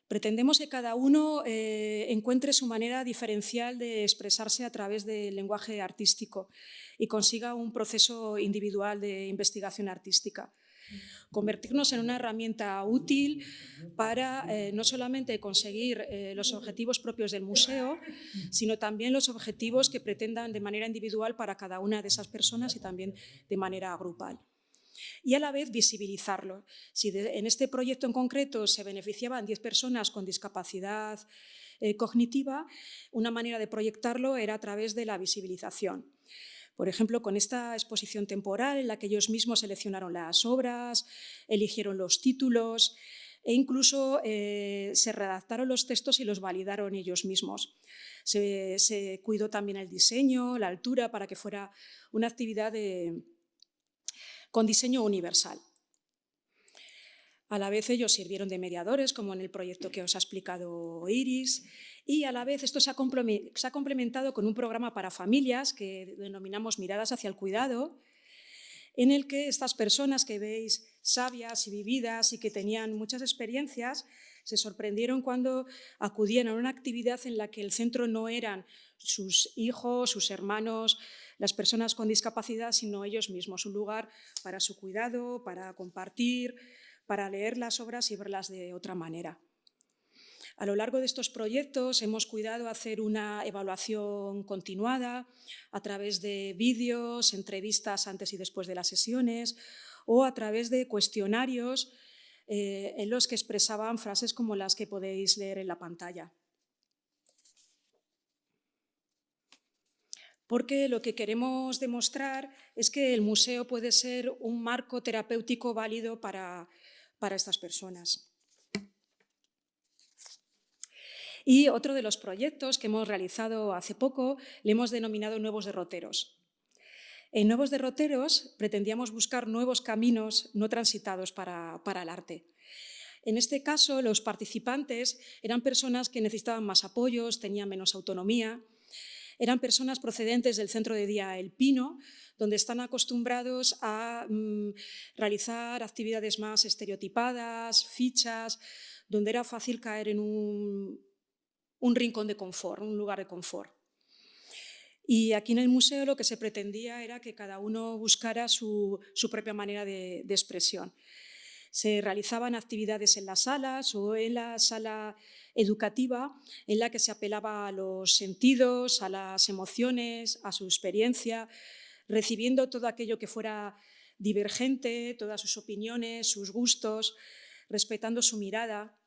Pretendemos que cada uno encuentre su manera diferencial de expresarse a través del lenguaje artístico y consiga un proceso individual de investigación artística. Convertirnos en una herramienta útil para no solamente conseguir los objetivos propios del museo, sino también los objetivos que pretendan de manera individual para cada una de esas personas y también de manera grupal. Y a la vez visibilizarlo. Si en este proyecto en concreto se beneficiaban 10 personas con discapacidad cognitiva, una manera de proyectarlo era a través de la visibilización. Por ejemplo, con esta exposición temporal en la que ellos mismos seleccionaron las obras, eligieron los títulos e incluso se redactaron los textos y los validaron ellos mismos. Se cuidó también el diseño, la altura, para que fuera una actividad con diseño universal. A la vez ellos sirvieron de mediadores, como en el proyecto que os ha explicado Iris, y a la vez esto se ha complementado con un programa para familias que denominamos Miradas hacia el Cuidado, en el que estas personas que veis sabias y vividas y que tenían muchas experiencias, se sorprendieron cuando acudían a una actividad en la que el centro no eran sus hijos, sus hermanos, las personas con discapacidad, sino ellos mismos, un lugar para su cuidado, para compartir, para leer las obras y verlas de otra manera. A lo largo de estos proyectos hemos cuidado hacer una evaluación continuada a través de vídeos, entrevistas antes y después de las sesiones o a través de cuestionarios en los que expresaban frases como las que podéis leer en la pantalla. Porque lo que queremos demostrar es que el museo puede ser un marco terapéutico válido para estas personas. Y otro de los proyectos que hemos realizado hace poco le hemos denominado Nuevos Derroteros. En Nuevos Derroteros pretendíamos buscar nuevos caminos no transitados para el arte. En este caso, los participantes eran personas que necesitaban más apoyos, tenían menos autonomía. Eran personas procedentes del centro de día El Pino, donde están acostumbrados a realizar actividades más estereotipadas, fichas, donde era fácil caer en un rincón de confort, un lugar de confort. Y aquí en el museo lo que se pretendía era que cada uno buscara su propia manera de expresión. Se realizaban actividades en las salas o en la sala educativa en la que se apelaba a los sentidos, a las emociones, a su experiencia, recibiendo todo aquello que fuera divergente, todas sus opiniones, sus gustos, respetando su mirada,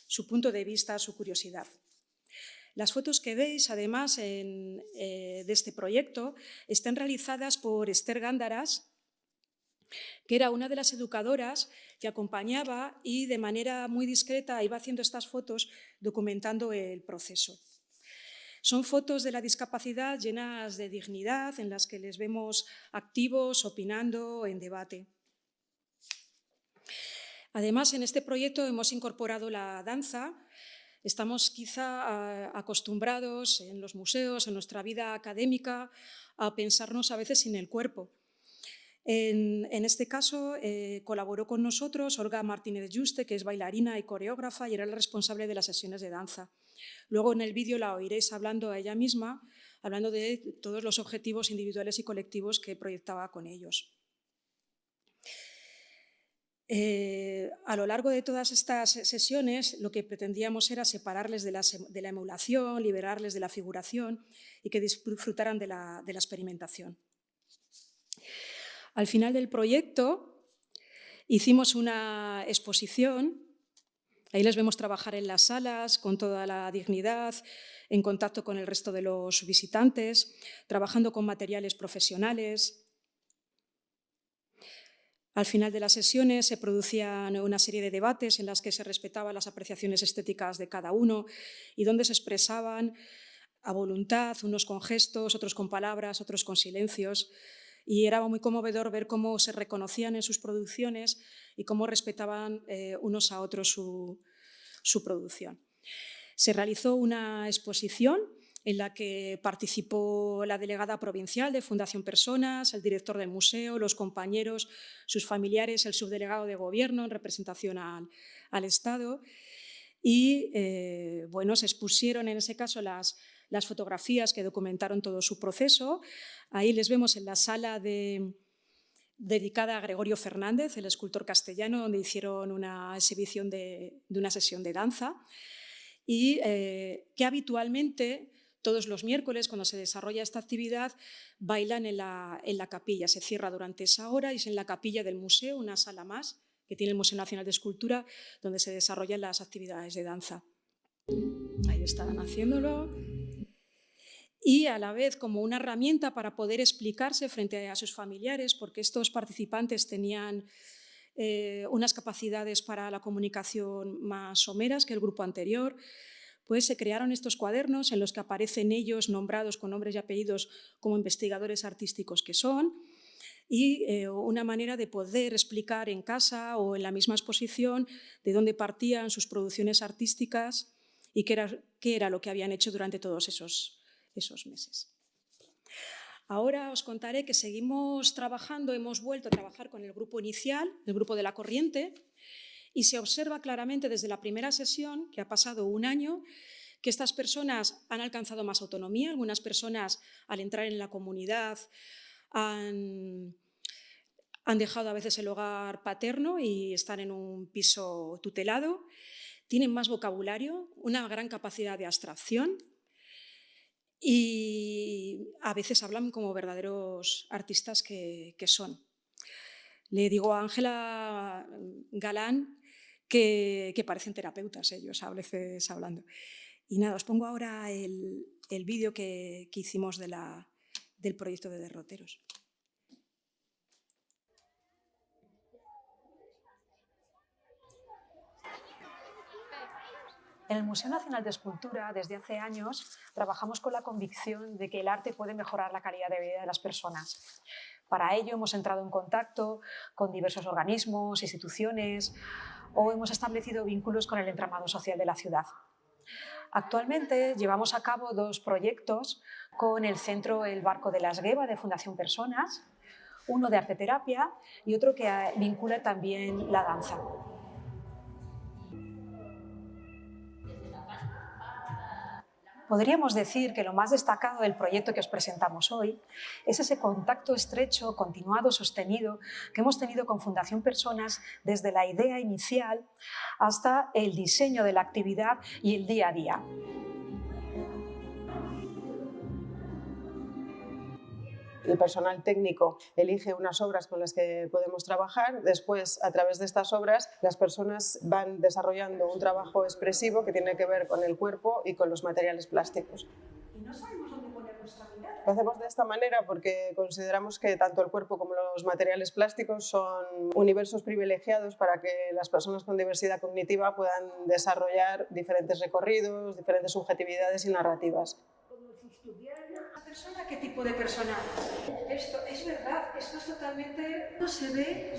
su punto de vista, su curiosidad. Las fotos que veis, además, de este proyecto, están realizadas por Esther Gándaras, que era una de las educadoras que acompañaba y de manera muy discreta iba haciendo estas fotos documentando el proceso. Son fotos de la discapacidad llenas de dignidad, en las que les vemos activos, opinando, en debate. Además, en este proyecto hemos incorporado la danza. Estamos quizá acostumbrados en los museos, en nuestra vida académica, a pensarnos a veces sin el cuerpo. En este caso colaboró con nosotros Olga Martínez Juste, que es bailarina y coreógrafa y era la responsable de las sesiones de danza. Luego en el vídeo la oiréis hablando a ella misma, hablando de todos los objetivos individuales y colectivos que proyectaba con ellos. A lo largo de todas estas sesiones lo que pretendíamos era separarles de la emulación, liberarles de la figuración y que disfrutaran de la experimentación. Al final del proyecto hicimos una exposición, ahí les vemos trabajar en las salas con toda la dignidad, en contacto con el resto de los visitantes, trabajando con materiales profesionales. Al final de las sesiones se producían una serie de debates en las que se respetaban las apreciaciones estéticas de cada uno y donde se expresaban a voluntad, unos con gestos, otros con palabras, otros con silencios. Y era muy conmovedor ver cómo se reconocían en sus producciones y cómo respetaban unos a otros su producción. Se realizó una exposición en la que participó la delegada provincial de Fundación Personas, el director del museo, los compañeros, sus familiares, el subdelegado de Gobierno en representación al Estado. Y bueno, se expusieron en ese caso las fotografías que documentaron todo su proceso. Ahí les vemos en la sala dedicada a Gregorio Fernández, el escultor castellano, donde hicieron una exhibición de una sesión de danza y que habitualmente todos los miércoles, cuando se desarrolla esta actividad, bailan en la capilla. Se cierra durante esa hora y es en la capilla del museo, una sala más que tiene el Museo Nacional de Escultura, donde se desarrollan las actividades de danza. Ahí estaban haciéndolo. Y a la vez como una herramienta para poder explicarse frente a sus familiares, porque estos participantes tenían unas capacidades para la comunicación más someras que el grupo anterior, pues se crearon estos cuadernos en los que aparecen ellos nombrados con nombres y apellidos como investigadores artísticos que son, y una manera de poder explicar en casa o en la misma exposición de dónde partían sus producciones artísticas y qué era lo que habían hecho durante todos esos meses. Ahora os contaré que seguimos trabajando, hemos vuelto a trabajar con el grupo inicial, el grupo de La Corriente, y se observa claramente desde la primera sesión, que ha pasado un año, que estas personas han alcanzado más autonomía. Algunas personas, al entrar en la comunidad, han dejado a veces el hogar paterno y están en un piso tutelado. Tienen más vocabulario, una gran capacidad de abstracción y a veces hablan como verdaderos artistas que son. Le digo a Ángela Galán que parecen terapeutas ellos a veces hablando. Y nada, os pongo ahora el vídeo que hicimos del proyecto de Derroteros. En el Museo Nacional de Escultura, desde hace años, trabajamos con la convicción de que el arte puede mejorar la calidad de vida de las personas. Para ello hemos entrado en contacto con diversos organismos, instituciones o hemos establecido vínculos con el entramado social de la ciudad. Actualmente llevamos a cabo 2 proyectos con el Centro El Barco de la Esgueva de Fundación Personas, uno de arteterapia y otro que vincula también la danza. Podríamos decir que lo más destacado del proyecto que os presentamos hoy es ese contacto estrecho, continuado, sostenido que hemos tenido con Fundación Personas desde la idea inicial hasta el diseño de la actividad y el día a día. El personal técnico elige unas obras con las que podemos trabajar. Después, a través de estas obras, las personas van desarrollando un trabajo expresivo que tiene que ver con el cuerpo y con los materiales plásticos. Y no sabemos dónde poner nuestra mirada. Lo hacemos de esta manera porque consideramos que tanto el cuerpo como los materiales plásticos son universos privilegiados para que las personas con diversidad cognitiva puedan desarrollar diferentes recorridos, diferentes subjetividades y narrativas. ¿Qué tipo de persona? Esto es verdad, esto es totalmente... No se ve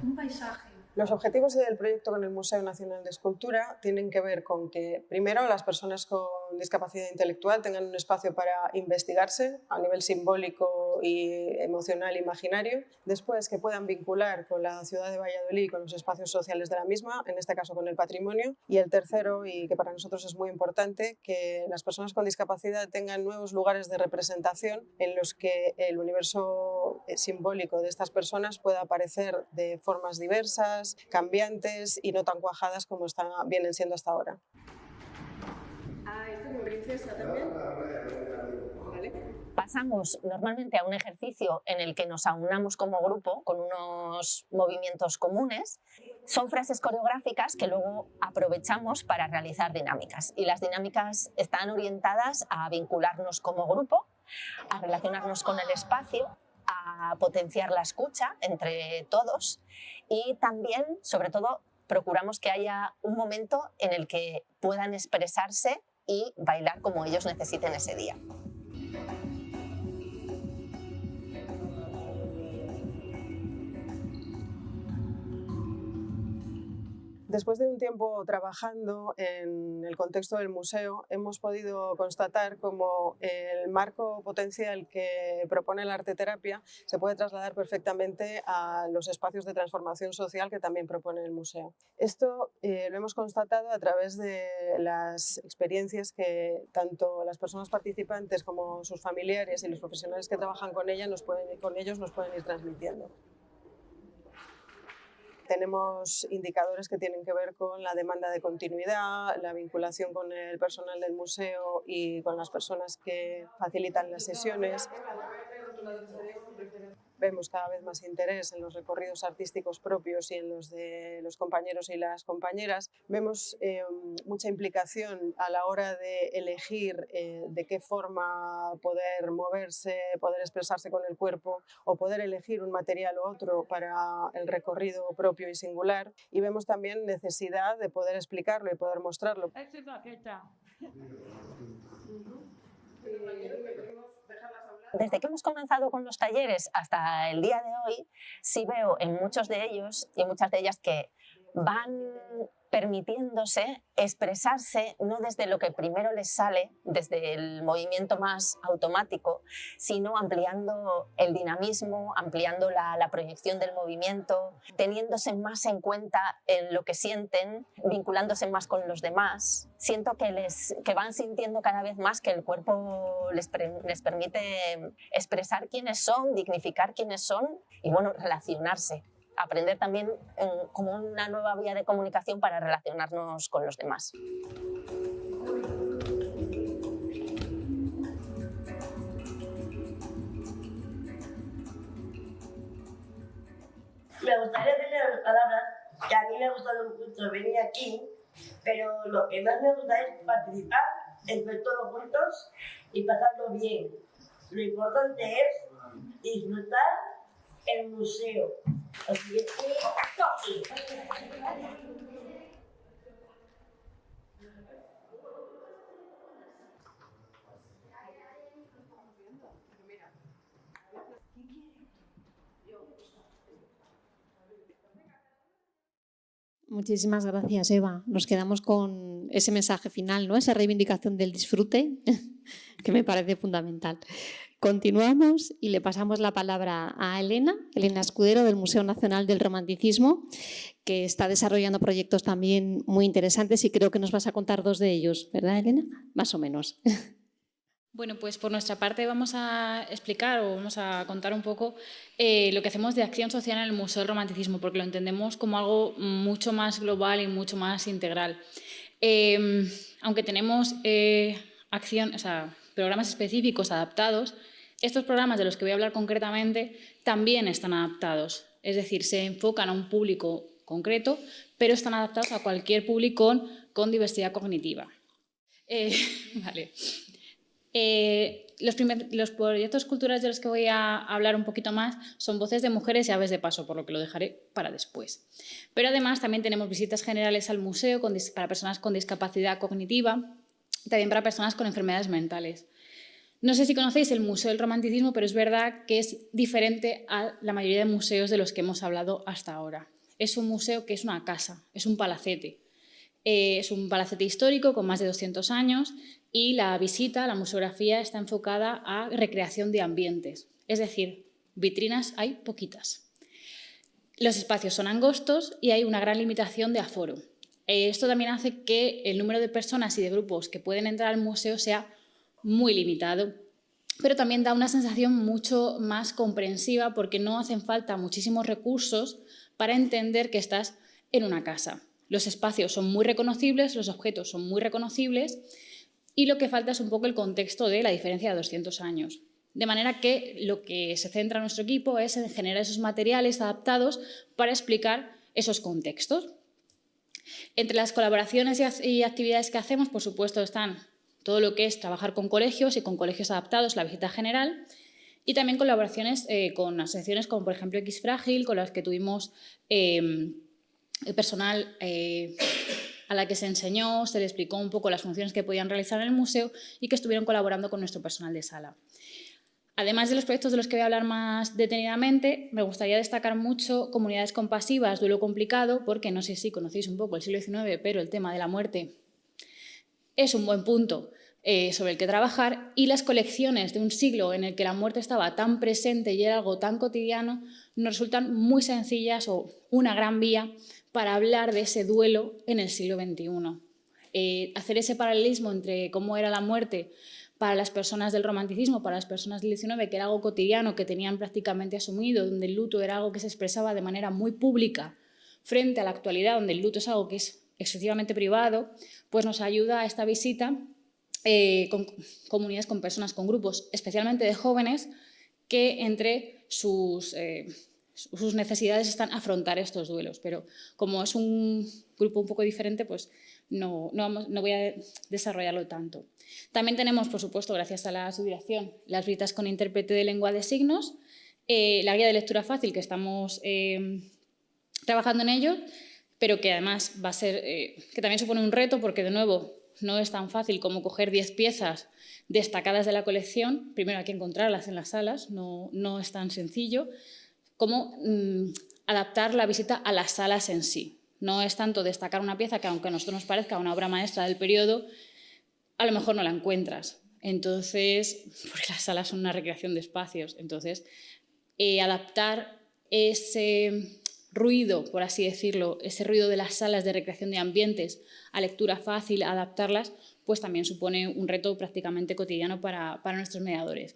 un paisaje. Los objetivos del proyecto con el Museo Nacional de Escultura tienen que ver con que, primero, las personas con con discapacidad intelectual tengan un espacio para investigarse a nivel simbólico y emocional, imaginario. Después, que puedan vincular con la ciudad de Valladolid y con los espacios sociales de la misma, en este caso con el patrimonio. Y el tercero, y que para nosotros es muy importante, que las personas con discapacidad tengan nuevos lugares de representación en los que el universo simbólico de estas personas pueda aparecer de formas diversas, cambiantes y no tan cuajadas como vienen siendo hasta ahora. ¿Esto es una princesa también? Pasamos normalmente a un ejercicio en el que nos aunamos como grupo con unos movimientos comunes. Son frases coreográficas que luego aprovechamos para realizar dinámicas. Y las dinámicas están orientadas a vincularnos como grupo, a relacionarnos con el espacio, a potenciar la escucha entre todos y también, sobre todo, procuramos que haya un momento en el que puedan expresarse y bailar como ellos necesiten ese día. Después de un tiempo trabajando en el contexto del museo, hemos podido constatar cómo el marco potencial que propone la arteterapia se puede trasladar perfectamente a los espacios de transformación social que también propone el museo. Esto lo hemos constatado a través de las experiencias que tanto las personas participantes como sus familiares y los profesionales que trabajan con ellos nos pueden ir transmitiendo. Tenemos indicadores que tienen que ver con la demanda de continuidad, la vinculación con el personal del museo y con las personas que facilitan las sesiones. Vemos cada vez más interés en los recorridos artísticos propios y en los de los compañeros y las compañeras. Vemos mucha implicación a la hora de elegir de qué forma poder moverse, poder expresarse con el cuerpo o poder elegir un material u otro para el recorrido propio y singular. Y vemos también necesidad de poder explicarlo y poder mostrarlo. Desde que hemos comenzado con los talleres hasta el día de hoy, sí veo en muchos de ellos y en muchas de ellas que van permitiéndose expresarse no desde lo que primero les sale, desde el movimiento más automático, sino ampliando el dinamismo, ampliando la proyección del movimiento, teniéndose más en cuenta en lo que sienten, vinculándose más con los demás. Siento que van sintiendo cada vez más que el cuerpo les permite expresar quiénes son, dignificar quiénes son y bueno, relacionarse. Aprender también como una nueva vía de comunicación para relacionarnos con los demás. Me gustaría tener unas palabras, que a mí me ha gustado mucho venir aquí, pero lo que más me gusta es participar entre todos juntos y pasarlo bien. Lo importante es disfrutar el museo. Así que Muchísimas gracias, Eva. Nos quedamos con ese mensaje final, ¿no? Esa reivindicación del disfrute, que me parece fundamental. Continuamos y le pasamos la palabra a Elena Escudero del Museo Nacional del Romanticismo, que está desarrollando proyectos también muy interesantes y creo que nos vas a contar dos de ellos, ¿verdad, Elena? Más o menos. Bueno, pues por nuestra parte vamos a explicar o vamos a contar un poco lo que hacemos de acción social en el Museo del Romanticismo, porque lo entendemos como algo mucho más global y mucho más integral. Aunque tenemos programas específicos adaptados, estos programas de los que voy a hablar concretamente también están adaptados, es decir, se enfocan a un público concreto, pero están adaptados a cualquier público con diversidad cognitiva. Vale. Los proyectos culturales de los que voy a hablar un poquito más son Voces de Mujeres y Aves de Paso, por lo que lo dejaré para después. Pero además también tenemos visitas generales al museo para personas con discapacidad cognitiva, también para personas con enfermedades mentales. No sé si conocéis el Museo del Romanticismo, pero es verdad que es diferente a la mayoría de museos de los que hemos hablado hasta ahora. Es un museo que es una casa, es un palacete, Es un palacete histórico con más de 200 años y la visita, la museografía, está enfocada a recreación de ambientes. Es decir, vitrinas hay poquitas. Los espacios son angostos y hay una gran limitación de aforo. Esto también hace que el número de personas y de grupos que pueden entrar al museo sea muy limitado, pero también da una sensación mucho más comprensiva porque no hacen falta muchísimos recursos para entender que estás en una casa. Los espacios son muy reconocibles, los objetos son muy reconocibles y lo que falta es un poco el contexto de la diferencia de 200 años. De manera que lo que se centra nuestro equipo es en generar esos materiales adaptados para explicar esos contextos. Entre las colaboraciones y actividades que hacemos, por supuesto, están todo lo que es trabajar con colegios y con colegios adaptados, la visita general, y también colaboraciones con asociaciones como, por ejemplo, X-Frágil, con las que tuvimos personal a la que se enseñó, se le explicó un poco las funciones que podían realizar en el museo y que estuvieron colaborando con nuestro personal de sala. Además de los proyectos de los que voy a hablar más detenidamente, me gustaría destacar mucho Comunidades Compasivas, Duelo Complicado, porque no sé si conocéis un poco el siglo XIX, pero el tema de la muerte es un buen punto sobre el que trabajar, y las colecciones de un siglo en el que la muerte estaba tan presente y era algo tan cotidiano nos resultan muy sencillas o una gran vía para hablar de ese duelo en el siglo XXI. Hacer ese paralelismo entre cómo era la muerte para las personas del romanticismo, para las personas del XIX, que era algo cotidiano, que tenían prácticamente asumido, donde el luto era algo que se expresaba de manera muy pública, frente a la actualidad, donde el luto es algo que es excesivamente privado, pues nos ayuda a esta visita con comunidades, con personas, con grupos, especialmente de jóvenes, que entre sus necesidades están afrontar estos duelos. Pero como es un grupo un poco diferente, pues no voy a desarrollarlo tanto. También tenemos, por supuesto, gracias a la subdirección, las visitas con intérprete de lengua de signos, la guía de lectura fácil, que estamos trabajando en ello, pero que además va a ser, que también supone un reto porque, de nuevo, no es tan fácil como coger 10 piezas destacadas de la colección. Primero hay que encontrarlas en las salas, no es tan sencillo como adaptar la visita a las salas en sí. No es tanto destacar una pieza que, aunque a nosotros nos parezca una obra maestra del periodo, a lo mejor no la encuentras. Entonces, porque las salas son una recreación de espacios. Entonces, adaptar ese ruido, por así decirlo, ese ruido de las salas de recreación de ambientes a lectura fácil, adaptarlas, pues también supone un reto prácticamente cotidiano para nuestros mediadores.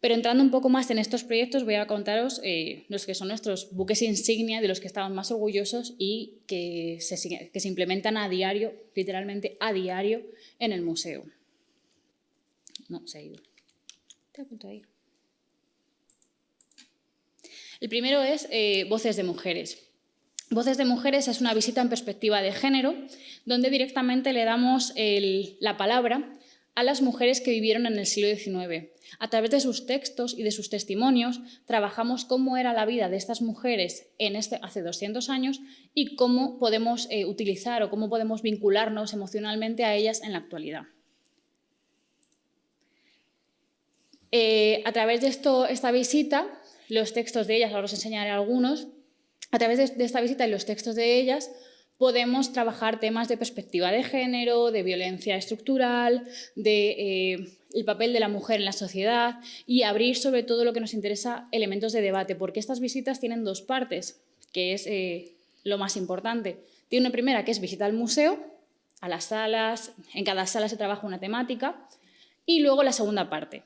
Pero entrando un poco más en estos proyectos, voy a contaros los que son nuestros buques insignia, de los que estamos más orgullosos y que se implementan a diario, literalmente a diario, en el museo. No, se ha ido. Estoy a punto de ir. El primero es Voces de Mujeres. Voces de Mujeres es una visita en perspectiva de género, donde directamente le damos la palabra a las mujeres que vivieron en el siglo XIX. A través de sus textos y de sus testimonios trabajamos cómo era la vida de estas mujeres hace 200 años y cómo podemos utilizar o cómo podemos vincularnos emocionalmente a ellas en la actualidad. A través de esta visita, los textos de ellas, ahora os enseñaré algunos, a través de esta visita y los textos de ellas podemos trabajar temas de perspectiva de género, de violencia estructural, de el papel de la mujer en la sociedad y abrir sobre todo lo que nos interesa elementos de debate, porque estas visitas tienen dos partes, que es lo más importante. Tiene una primera que es visita al museo, a las salas, en cada sala se trabaja una temática, y luego la segunda parte,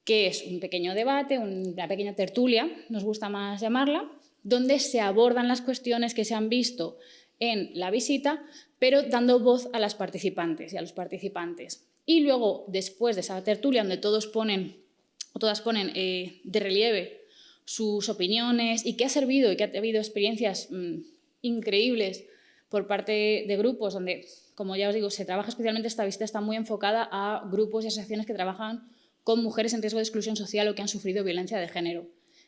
que es un pequeño debate, una pequeña tertulia, nos gusta más llamarla, donde se abordan las cuestiones que se han visto en la visita, pero dando voz a las participantes y a los participantes. Y luego, después de esa tertulia, donde todas ponen de relieve sus opiniones y qué ha servido y que ha habido experiencias increíbles por parte de grupos donde, como ya os digo, se trabaja especialmente, esta visita está muy enfocada a grupos y asociaciones que trabajan con mujeres en riesgo de exclusión social o que han sufrido violencia de género.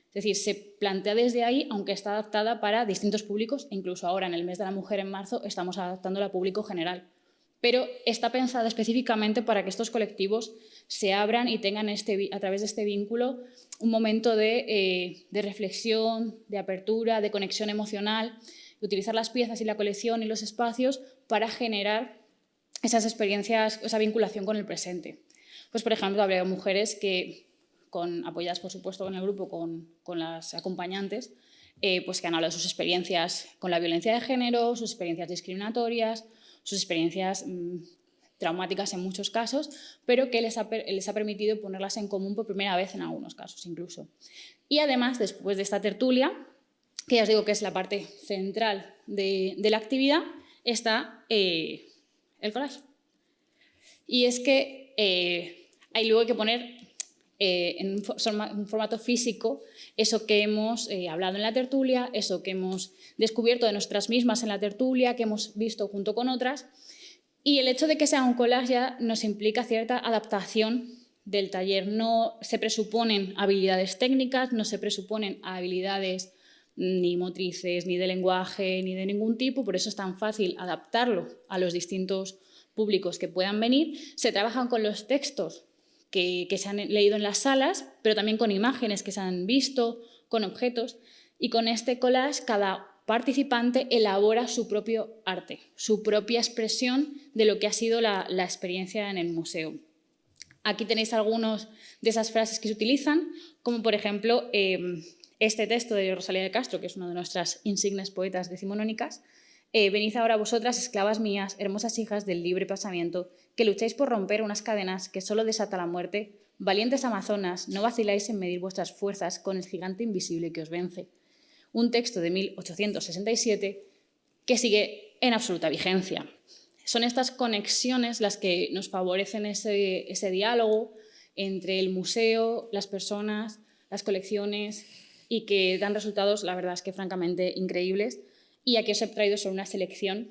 Es decir, se plantea desde ahí, aunque está adaptada para distintos públicos, incluso ahora en el mes de la mujer en marzo estamos adaptándola a público general. Pero está pensada específicamente para que estos colectivos se abran y tengan a través de este vínculo un momento de reflexión, de apertura, de conexión emocional, de utilizar las piezas y la colección y los espacios para generar esas experiencias, esa vinculación con el presente. Pues, por ejemplo, habría mujeres que, apoyadas por supuesto con el grupo, con las acompañantes, pues que han hablado de sus experiencias con la violencia de género, sus experiencias discriminatorias, sus experiencias traumáticas en muchos casos, pero que les ha permitido ponerlas en común por primera vez en algunos casos incluso. Y además, después de esta tertulia, que ya os digo que es la parte central de la actividad, está el collage. Y es que hay luego que poner en un formato físico eso que hemos hablado en la tertulia, eso que hemos descubierto de nosotras mismas en la tertulia, que hemos visto junto con otras. Y el hecho de que sea un collage ya nos implica cierta adaptación del taller. No se presuponen habilidades técnicas, no se presuponen habilidades ni motrices, ni de lenguaje, ni de ningún tipo, por eso es tan fácil adaptarlo a los distintos públicos que puedan venir. Se trabajan con los textos que se han leído en las salas, pero también con imágenes que se han visto, con objetos, y con este collage cada participante elabora su propio arte, su propia expresión de lo que ha sido la experiencia en el museo. Aquí tenéis algunas de esas frases que se utilizan, como por ejemplo este texto de Rosalía de Castro, que es una de nuestras insignes poetas decimonónicas. Venid ahora vosotras, esclavas mías, hermosas hijas del libre pensamiento, que lucháis por romper unas cadenas que solo desata la muerte. Valientes amazonas, no vaciláis en medir vuestras fuerzas con el gigante invisible que os vence. Un texto de 1867 que sigue en absoluta vigencia. Son estas conexiones las que nos favorecen ese diálogo entre el museo, las personas, las colecciones y que dan resultados, la verdad es que francamente increíbles. Y aquí os he traído solo una selección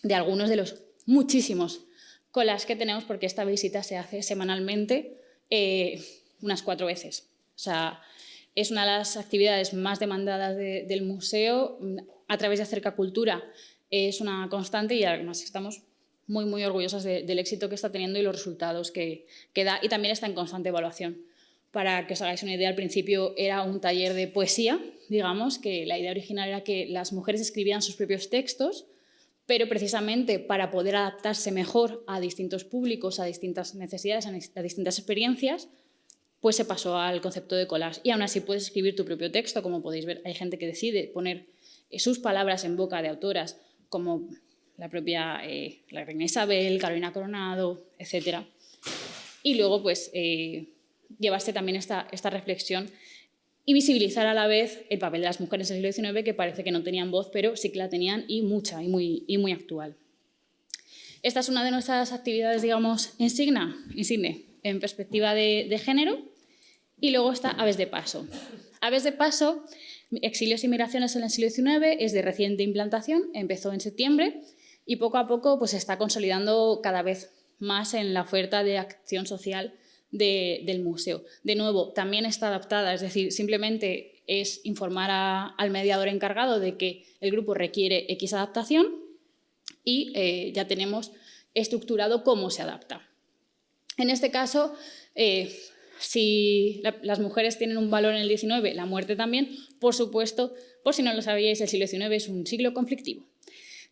de algunos de los muchísimos collages que tenemos, porque esta visita se hace semanalmente unas 4 veces. O sea, es una de las actividades más demandadas del museo. A través de Acercacultura es una constante y además estamos muy, muy orgullosas del éxito que está teniendo y los resultados que da, y también está en constante evaluación. Para que os hagáis una idea, al principio era un taller de poesía, digamos, que la idea original era que las mujeres escribieran sus propios textos, pero precisamente para poder adaptarse mejor a distintos públicos, a distintas necesidades, a distintas experiencias, pues se pasó al concepto de collage. Y aún así puedes escribir tu propio texto, como podéis ver. Hay gente que decide poner sus palabras en boca de autoras como la propia la reina Isabel, Carolina Coronado, etc. Y luego pues llevarse también esta reflexión y visibilizar a la vez el papel de las mujeres del siglo XIX, que parece que no tenían voz, pero sí que la tenían, y mucha, y muy actual. Esta es una de nuestras actividades, digamos, insigne en perspectiva de género. Y luego está Aves de Paso. Aves de Paso, exilios y migraciones en el siglo XIX, es de reciente implantación, empezó en septiembre y poco a poco pues, se está consolidando cada vez más en la oferta de acción social del museo. De nuevo, también está adaptada, es decir, simplemente es informar al mediador encargado de que el grupo requiere X adaptación y ya tenemos estructurado cómo se adapta. En este caso, si las mujeres tienen un valor en el XIX, la muerte también, por supuesto, por si no lo sabíais, el siglo XIX es un siglo conflictivo.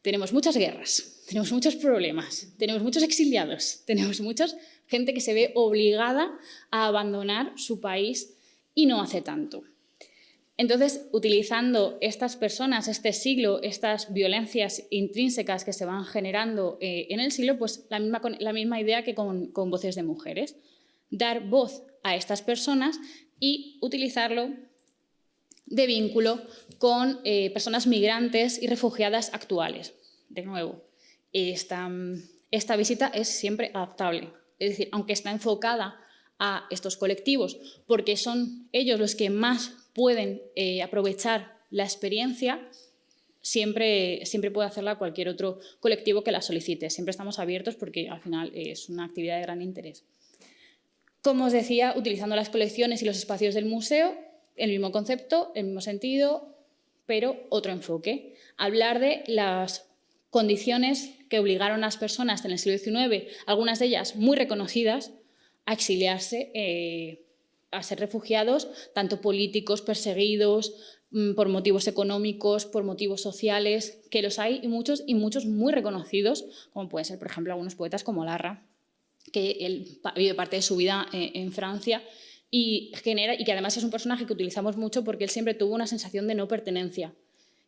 Tenemos muchas guerras, tenemos muchos problemas, tenemos muchos exiliados, tenemos mucha gente que se ve obligada a abandonar su país y no hace tanto. Entonces, utilizando estas personas, este siglo, estas violencias intrínsecas que se van generando en el siglo, pues la misma idea que con Voces de Mujeres. Dar voz a estas personas y utilizarlo de vínculo con personas migrantes y refugiadas actuales. De nuevo, esta visita es siempre adaptable. Es decir, aunque está enfocada a estos colectivos, porque son ellos los que más pueden aprovechar la experiencia, siempre puede hacerla cualquier otro colectivo que la solicite. Siempre estamos abiertos porque al final es una actividad de gran interés. Como os decía, utilizando las colecciones y los espacios del museo, el mismo concepto, el mismo sentido, pero otro enfoque. Hablar de las condiciones que obligaron a las personas en el siglo XIX, algunas de ellas muy reconocidas, a exiliarse a ser refugiados, tanto políticos, perseguidos, por motivos económicos, por motivos sociales, que los hay y muchos muy reconocidos, como pueden ser, por ejemplo, algunos poetas como Larra, que él vive parte de su vida en Francia y que además es un personaje que utilizamos mucho porque él siempre tuvo una sensación de no pertenencia.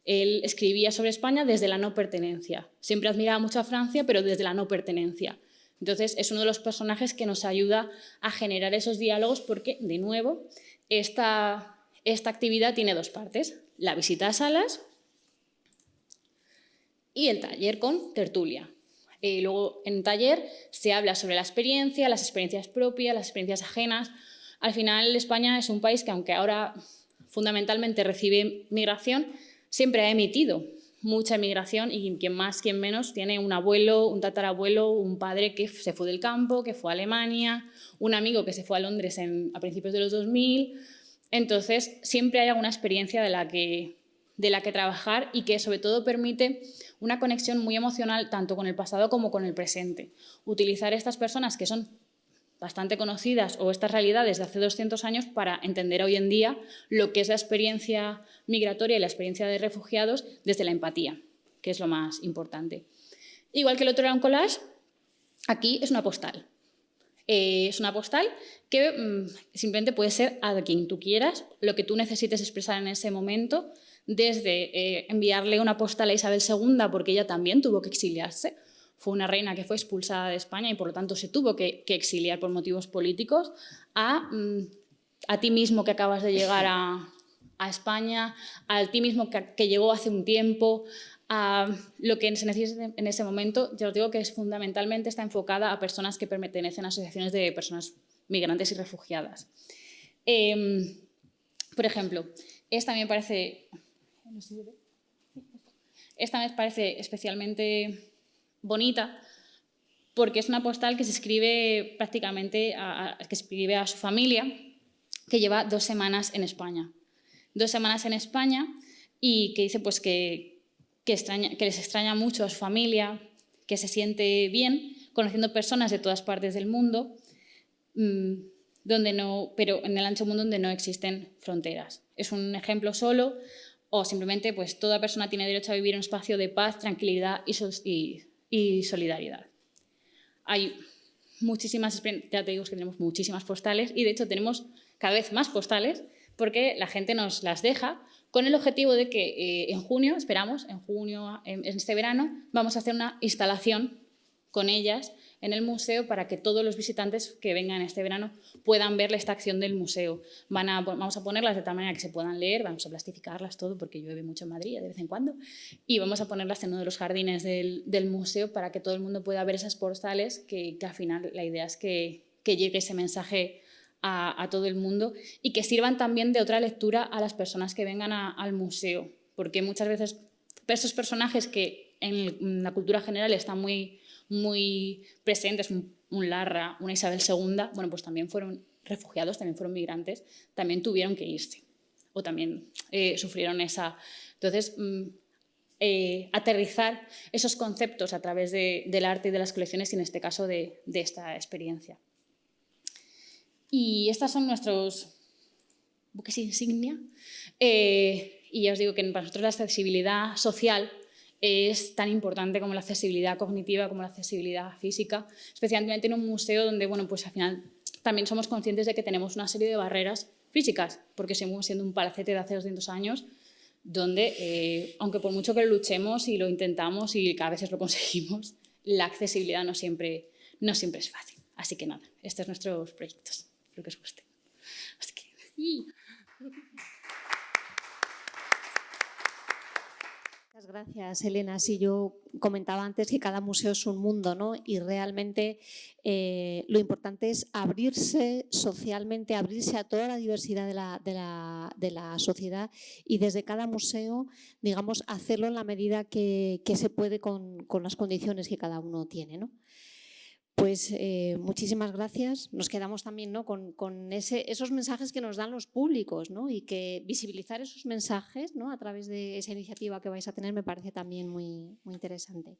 Él escribía sobre España desde la no pertenencia. Siempre admiraba mucho a Francia, pero desde la no pertenencia. Entonces, es uno de los personajes que nos ayuda a generar esos diálogos porque, de nuevo, esta actividad tiene dos partes: la visita a salas y el taller con tertulia. Luego, en el taller se habla sobre la experiencia, las experiencias propias, las experiencias ajenas. Al final, España es un país que, aunque ahora fundamentalmente recibe migración, siempre ha emitido mucha migración y quien más, quien menos, tiene un abuelo, un tatarabuelo, un padre que se fue del campo, que fue a Alemania, un amigo que se fue a Londres a principios de los 2000. Entonces, siempre hay alguna experiencia de la que trabajar y que sobre todo permite una conexión muy emocional tanto con el pasado como con el presente. Utilizar estas personas que son bastante conocidas o estas realidades de hace 200 años para entender hoy en día lo que es la experiencia migratoria y la experiencia de refugiados desde la empatía, que es lo más importante. Igual que el otro era un collage, aquí es una postal. Es una postal que simplemente puede ser a quien tú quieras, lo que tú necesites expresar en ese momento, desde enviarle una postal a Isabel II porque ella también tuvo que exiliarse. Fue una reina que fue expulsada de España y por lo tanto se tuvo que exiliar por motivos políticos, a ti mismo que acabas de llegar a España, a ti mismo que llegó hace un tiempo, a lo que se necesite en ese momento. Ya os digo que fundamentalmente está enfocada a personas que pertenecen a asociaciones de personas migrantes y refugiadas. Por ejemplo, esta me parece especialmente bonita porque es una postal que se escribe prácticamente a su familia, que lleva 2 semanas en España. 2 semanas en España y que dice pues que les extraña mucho a su familia, que se siente bien conociendo personas de todas partes del mundo, pero en el ancho mundo donde no existen fronteras. Es un ejemplo solo, o simplemente pues toda persona tiene derecho a vivir en un espacio de paz, tranquilidad y solidaridad. Hay muchísimas, ya te digo que tenemos muchísimas postales y de hecho tenemos cada vez más postales porque la gente nos las deja con el objetivo de que en junio, en este verano, vamos a hacer una instalación con ellas en el museo para que todos los visitantes que vengan este verano puedan ver esta acción del museo. Vamos a ponerlas de tal manera que se puedan leer, vamos a plastificarlas todo porque llueve mucho en Madrid de vez en cuando y vamos a ponerlas en uno de los jardines del museo para que todo el mundo pueda ver esas postales que al final la idea es que llegue ese mensaje a todo el mundo y que sirvan también de otra lectura a las personas que vengan al museo, porque muchas veces esos personajes que en la cultura general están muy presentes, un Larra, una Isabel II, bueno, pues también fueron refugiados, también fueron migrantes, también tuvieron que irse o también sufrieron esa... Entonces, aterrizar esos conceptos a través del arte y de las colecciones y en este caso de esta experiencia. Y estas son nuestros buques insignia y ya os digo que para nosotros la accesibilidad social es tan importante como la accesibilidad cognitiva, como la accesibilidad física, especialmente en un museo donde, bueno, pues al final también somos conscientes de que tenemos una serie de barreras físicas, porque seguimos siendo un palacete de hace 200 años, donde, aunque por mucho que lo luchemos y lo intentamos y que a veces lo conseguimos, la accesibilidad no siempre es fácil. Así que nada, estos son nuestros proyectos. Espero que os guste. Así que... Muchas gracias, Elena. Sí, yo comentaba antes que cada museo es un mundo, ¿no? Y realmente lo importante es abrirse socialmente, abrirse a toda la diversidad de la sociedad y desde cada museo, digamos, hacerlo en la medida que se puede con las condiciones que cada uno tiene, ¿no? Pues muchísimas gracias. Nos quedamos también, ¿no? con esos mensajes que nos dan los públicos, ¿no? Y que visibilizar esos mensajes, ¿no? A través de esa iniciativa que vais a tener me parece también muy interesante.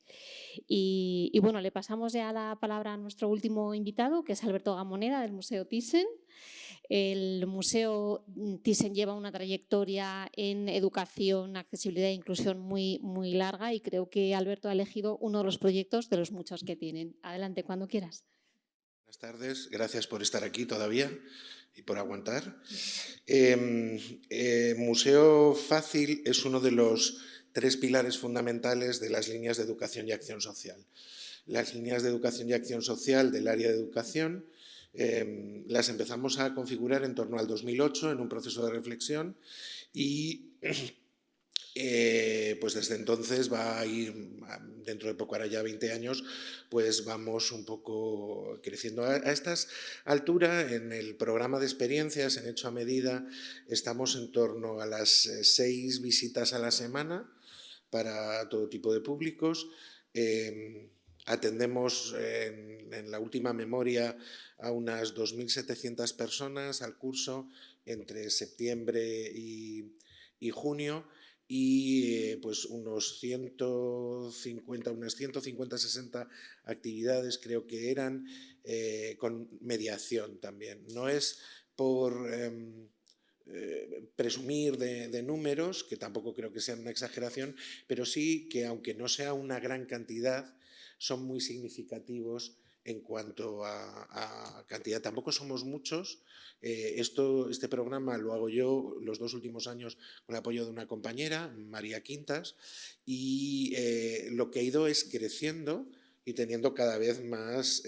Y bueno, le pasamos ya la palabra a nuestro último invitado, que es Alberto Gamoneda del Museo Thyssen. El Museo Thyssen lleva una trayectoria en educación, accesibilidad e inclusión muy larga y creo que Alberto ha elegido uno de los proyectos de los muchos que tienen. Adelante, cuando quieras. Buenas tardes, gracias por estar aquí todavía y por aguantar. Museo Fácil es uno de los 3 pilares fundamentales de las líneas de educación y acción social. Las líneas de educación y acción social del área de educación las empezamos a configurar en torno al 2008 en un proceso de reflexión y pues desde entonces va a ir, dentro de poco, ahora ya 20 años, pues vamos un poco creciendo. A estas alturas, en el programa de experiencias, en Hecho a Medida, estamos en torno a las 6 visitas a la semana para todo tipo de públicos. Atendemos en la última memoria a unas 2.700 personas al curso entre septiembre y junio y pues unas 150-60 actividades creo que eran con mediación también. No es por presumir de números, que tampoco creo que sean una exageración, pero sí que aunque no sea una gran cantidad, son muy significativos en cuanto a cantidad. Tampoco somos muchos. Este programa lo hago yo los 2 últimos años con el apoyo de una compañera, María Quintas, y lo que ha ido es creciendo y teniendo cada vez más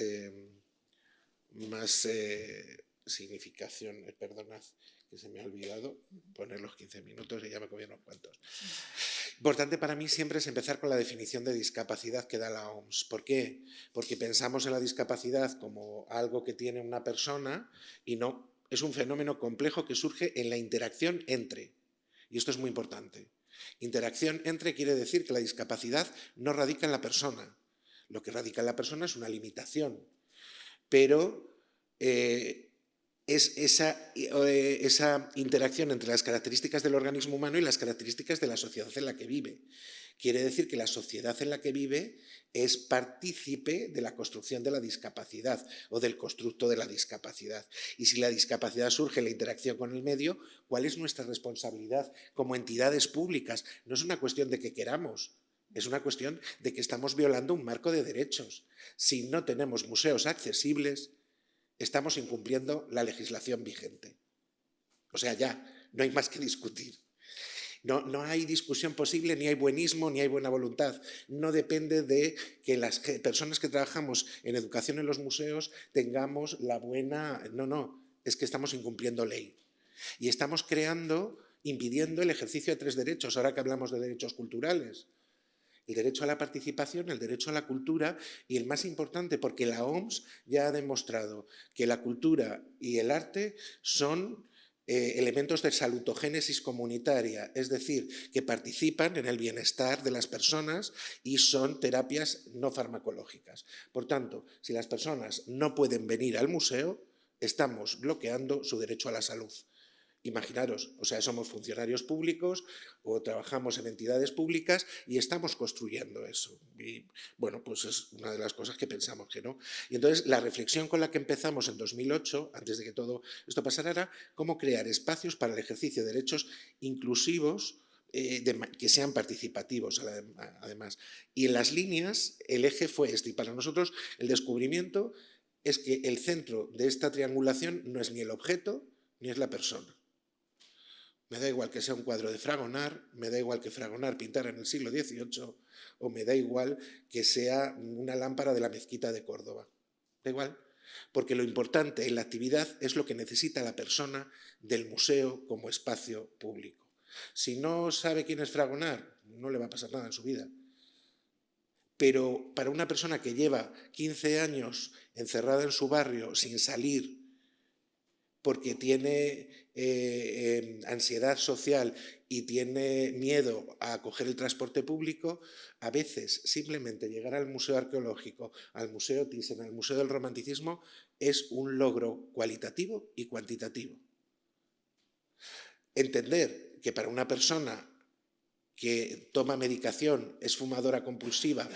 significación. Perdonad que se me ha olvidado poner los 15 minutos y ya me comí unos cuantos. Importante para mí siempre es empezar con la definición de discapacidad que da la OMS. ¿Por qué? Porque pensamos en la discapacidad como algo que tiene una persona y no, es un fenómeno complejo que surge en la interacción entre. Y esto es muy importante. Interacción entre quiere decir que la discapacidad no radica en la persona. Lo que radica en la persona es una limitación. Pero es esa interacción entre las características del organismo humano y las características de la sociedad en la que vive. Quiere decir que la sociedad en la que vive es partícipe de la construcción de la discapacidad o del constructo de la discapacidad. Y si la discapacidad surge en la interacción con el medio, ¿cuál es nuestra responsabilidad como entidades públicas? No es una cuestión de que queramos, es una cuestión de que estamos violando un marco de derechos. Si no tenemos museos accesibles, estamos incumpliendo la legislación vigente. O sea, ya, no hay más que discutir. No hay discusión posible, ni hay buenismo, ni hay buena voluntad. No depende de que las personas que trabajamos en educación en los museos tengamos la buena... No, es que estamos incumpliendo ley. Y estamos impidiendo el ejercicio de 3 derechos, ahora que hablamos de derechos culturales. El derecho a la participación, el derecho a la cultura y el más importante, porque la OMS ya ha demostrado que la cultura y el arte son elementos de salutogénesis comunitaria, es decir, que participan en el bienestar de las personas y son terapias no farmacológicas. Por tanto, si las personas no pueden venir al museo, estamos bloqueando su derecho a la salud. Imaginaros, o sea, somos funcionarios públicos o trabajamos en entidades públicas y estamos construyendo eso. Y bueno, pues es una de las cosas que pensamos que no. Y entonces la reflexión con la que empezamos en 2008, antes de que todo esto pasara, era cómo crear espacios para el ejercicio de derechos inclusivos que sean participativos, además. Y en las líneas el eje fue este. Y para nosotros el descubrimiento es que el centro de esta triangulación no es ni el objeto ni es la persona. Me da igual que sea un cuadro de Fragonard, me da igual que Fragonard pintara en el siglo XVIII o me da igual que sea una lámpara de la mezquita de Córdoba. Da igual, porque lo importante en la actividad es lo que necesita la persona del museo como espacio público. Si no sabe quién es Fragonard, no le va a pasar nada en su vida. Pero para una persona que lleva 15 años encerrada en su barrio sin salir, porque tiene ansiedad social y tiene miedo a coger el transporte público, a veces simplemente llegar al Museo Arqueológico, al Museo Thyssen, al Museo del Romanticismo, es un logro cualitativo y cuantitativo. Entender que para una persona que toma medicación, es fumadora compulsiva,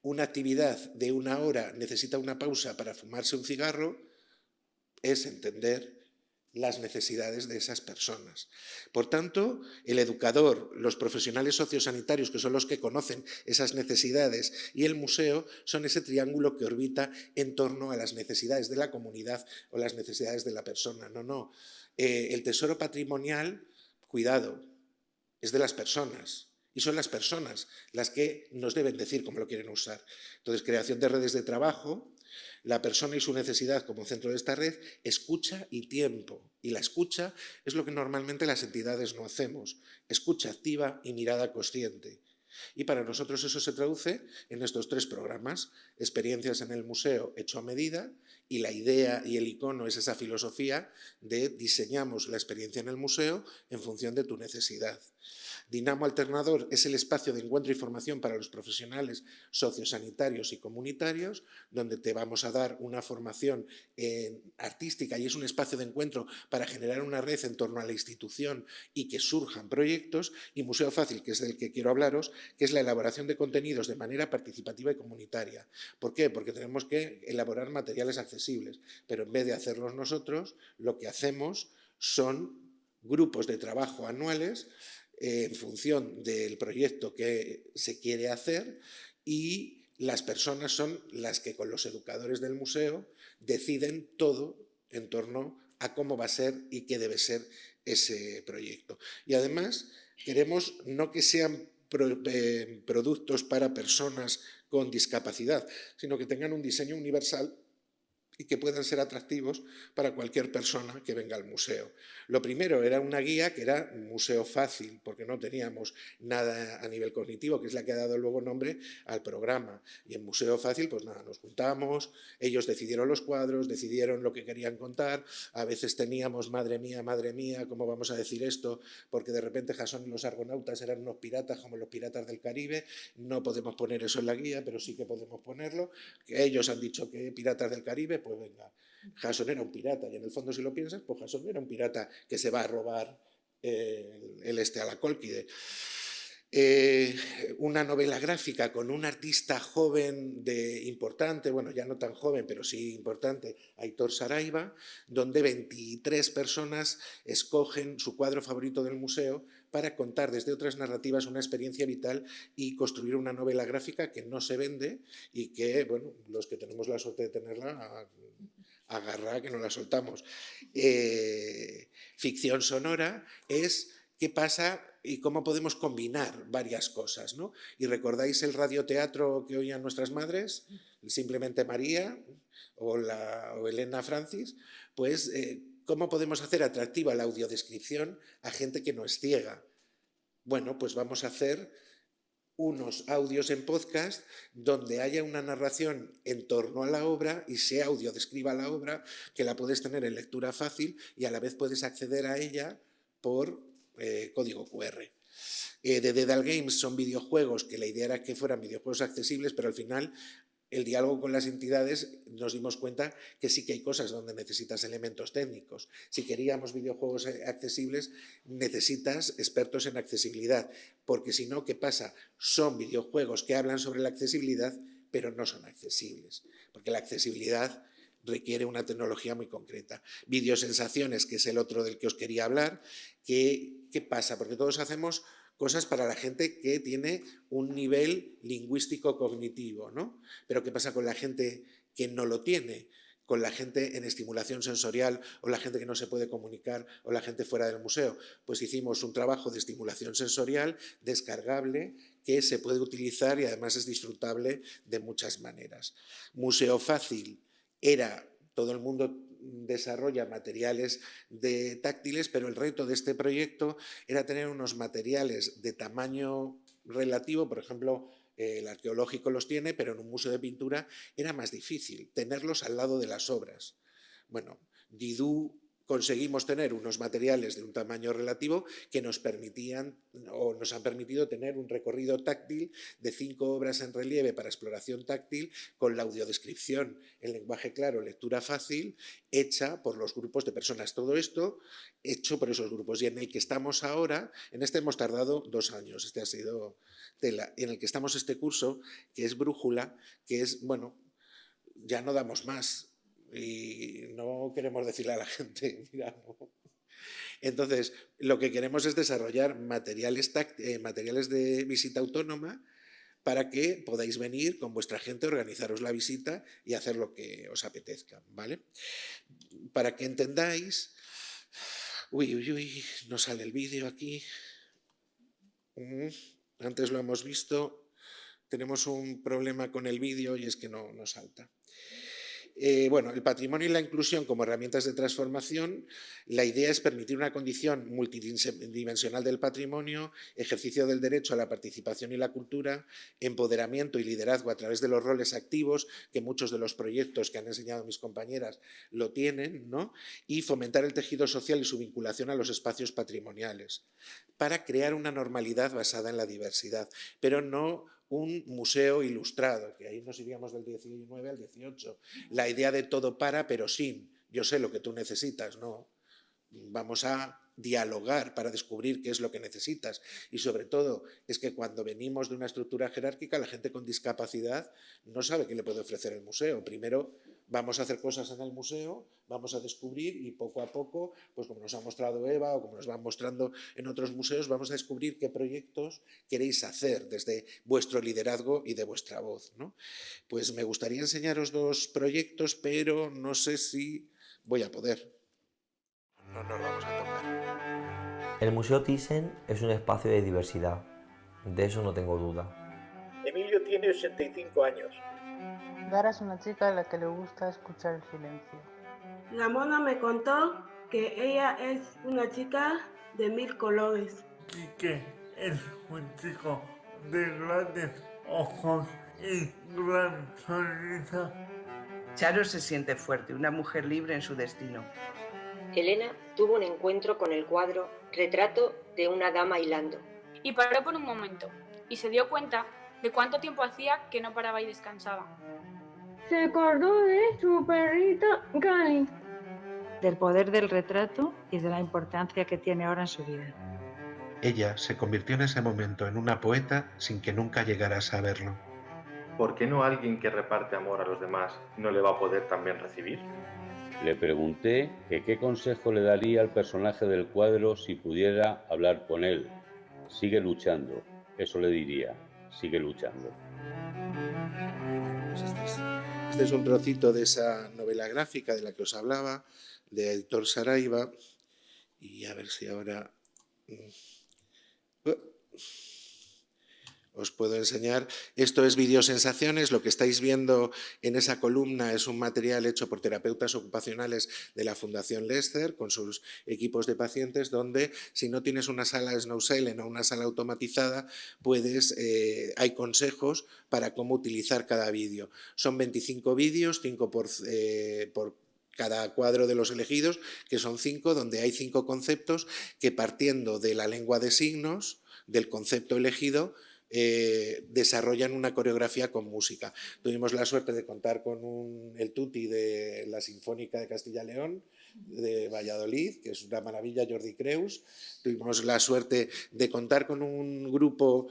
una actividad de 1 hora necesita una pausa para fumarse un cigarro, es entender las necesidades de esas personas. Por tanto, el educador, los profesionales sociosanitarios, que son los que conocen esas necesidades, y el museo son ese triángulo que orbita en torno a las necesidades de la comunidad o las necesidades de la persona. No. El tesoro patrimonial, cuidado, es de las personas. Y son las personas las que nos deben decir cómo lo quieren usar. Entonces, creación de redes de trabajo, la persona y su necesidad como centro de esta red, escucha y tiempo. Y la escucha es lo que normalmente las entidades no hacemos. Escucha activa y mirada consciente. Y para nosotros eso se traduce en estos 3 programas: experiencias en el museo hecho a medida, y la idea y el icono es esa filosofía de diseñamos la experiencia en el museo en función de tu necesidad. Dinamo Alternador es el espacio de encuentro y formación para los profesionales sociosanitarios y comunitarios, donde te vamos a dar una formación artística, y es un espacio de encuentro para generar una red en torno a la institución y que surjan proyectos. Y Museo Fácil, que es del que quiero hablaros, que es la elaboración de contenidos de manera participativa y comunitaria. ¿Por qué? Porque tenemos que elaborar materiales accesibles, pero en vez de hacerlos nosotros, lo que hacemos son grupos de trabajo anuales en función del proyecto que se quiere hacer, y las personas son las que con los educadores del museo deciden todo en torno a cómo va a ser y qué debe ser ese proyecto. Y además queremos no que sean productos para personas con discapacidad, sino que tengan un diseño universal y que puedan ser atractivos para cualquier persona que venga al museo. Lo primero era una guía que era Museo Fácil, porque no teníamos nada a nivel cognitivo, que es la que ha dado luego nombre al programa. Y en Museo Fácil, pues nada, nos juntamos, ellos decidieron los cuadros, decidieron lo que querían contar. A veces teníamos, madre mía, ¿cómo vamos a decir esto? Porque de repente Jasón y los argonautas eran unos piratas como los piratas del Caribe. No podemos poner eso en la guía, pero sí que podemos ponerlo. Que ellos han dicho que piratas del Caribe, pues venga, Jasón era un pirata, y en el fondo, si lo piensas, pues Jasón era un pirata que se va a robar a la Cólquide. Una novela gráfica con un artista joven importante, bueno, ya no tan joven, pero sí importante, Aitor Saraiva, donde 23 personas escogen su cuadro favorito del museo para contar desde otras narrativas una experiencia vital y construir una novela gráfica que no se vende y que, bueno, los que tenemos la suerte de tenerla, agarra que no la soltamos. Ficción sonora es qué pasa y cómo podemos combinar varias cosas, ¿no? Y recordáis el radioteatro que oían nuestras madres, Simplemente María o Elena Francis, pues ¿cómo podemos hacer atractiva la audiodescripción a gente que no es ciega? Bueno, pues vamos a hacer unos audios en podcast donde haya una narración en torno a la obra y se audiodescriba la obra, que la puedes tener en lectura fácil y a la vez puedes acceder a ella por código QR. De Dedal Games son videojuegos que la idea era que fueran videojuegos accesibles, pero al final el diálogo con las entidades nos dimos cuenta que sí que hay cosas donde necesitas elementos técnicos. Si queríamos videojuegos accesibles, necesitas expertos en accesibilidad, porque si no, ¿qué pasa? Son videojuegos que hablan sobre la accesibilidad, pero no son accesibles, porque la accesibilidad requiere una tecnología muy concreta. Videosensaciones, que es el otro del que os quería hablar. ¿Qué pasa? Porque todos hacemos cosas para la gente que tiene un nivel lingüístico cognitivo, ¿no? Pero ¿qué pasa con la gente que no lo tiene? Con la gente en estimulación sensorial, o la gente que no se puede comunicar, o la gente fuera del museo. Pues hicimos un trabajo de estimulación sensorial descargable que se puede utilizar y además es disfrutable de muchas maneras. Museo Fácil era, todo el mundo desarrolla materiales táctiles, pero el reto de este proyecto era tener unos materiales de tamaño relativo. Por ejemplo, el arqueológico los tiene, pero en un museo de pintura era más difícil tenerlos al lado de las obras. Bueno, Didú conseguimos tener unos materiales de un tamaño relativo que nos permitían o nos han permitido tener un recorrido táctil de 5 obras en relieve para exploración táctil con la audiodescripción en lenguaje claro, lectura fácil, hecha por los grupos de personas. Todo esto hecho por esos grupos, y en el que estamos ahora, en este hemos tardado 2 años, este ha sido tela, en el que estamos este curso, que es Brújula, que es, bueno, ya no damos más. y no queremos decirle a la gente, mira, no. Entonces, lo que queremos es desarrollar materiales de visita autónoma para que podáis venir con vuestra gente, organizaros la visita y hacer lo que os apetezca, ¿vale? Para que entendáis... Uy, no sale el vídeo aquí. Antes lo hemos visto. Tenemos un problema con el vídeo y es que no salta. Bueno, el patrimonio y la inclusión como herramientas de transformación, la idea es permitir una condición multidimensional del patrimonio, ejercicio del derecho a la participación y la cultura, empoderamiento y liderazgo a través de los roles activos, que muchos de los proyectos que han enseñado mis compañeras lo tienen, ¿no? Y fomentar el tejido social y su vinculación a los espacios patrimoniales, para crear una normalidad basada en la diversidad, pero no un museo ilustrado, que ahí nos iríamos del 19 al 18. La idea de todo para, pero sin. Yo sé lo que tú necesitas, ¿no? Vamos a dialogar para descubrir qué es lo que necesitas. Y sobre todo, es que cuando venimos de una estructura jerárquica, la gente con discapacidad no sabe qué le puede ofrecer el museo. Primero vamos a hacer cosas en el museo, vamos a descubrir y poco a poco, pues como nos ha mostrado Eva o como nos van mostrando en otros museos, vamos a descubrir qué proyectos queréis hacer desde vuestro liderazgo y de vuestra voz, ¿no? Pues me gustaría enseñaros 2 proyectos, pero no sé si voy a poder. No nos vamos a tocar. El Museo Thyssen es un espacio de diversidad, de eso no tengo duda. Emilio tiene 85 años. Dara es una chica a la que le gusta escuchar el silencio. La mona me contó que ella es una chica de 1000 colores. Quique es un chico de grandes ojos y gran sonrisa. Charo se siente fuerte, una mujer libre en su destino. Elena tuvo un encuentro con el cuadro Retrato de una dama hilando. Y paró por un momento y se dio cuenta de cuánto tiempo hacía que no paraba y descansaba. Se acordó de su perrita Cali. Del poder del retrato y de la importancia que tiene ahora en su vida. Ella se convirtió en ese momento en una poeta sin que nunca llegara a saberlo. ¿Por qué no alguien que reparte amor a los demás no le va a poder también recibir? Le pregunté que qué consejo le daría al personaje del cuadro si pudiera hablar con él. Sigue luchando, eso le diría, sigue luchando. Este es un trocito de esa novela gráfica de la que os hablaba, de Aitor Saraiva, y a ver si ahora os puedo enseñar. Esto es Videosensaciones. Lo que estáis viendo en esa columna es un material hecho por terapeutas ocupacionales de la Fundación Lester con sus equipos de pacientes, donde si no tienes una sala Snowsellen o una sala automatizada, hay consejos para cómo utilizar cada vídeo. Son 25 vídeos, 5 por cada cuadro de los elegidos, que son 5, donde hay 5 conceptos que, partiendo de la lengua de signos, del concepto elegido, desarrollan una coreografía con música. Tuvimos la suerte de contar con el tutti de la Sinfónica de Castilla y León, de Valladolid, que es una maravilla, Jordi Creus. Tuvimos la suerte de contar con un grupo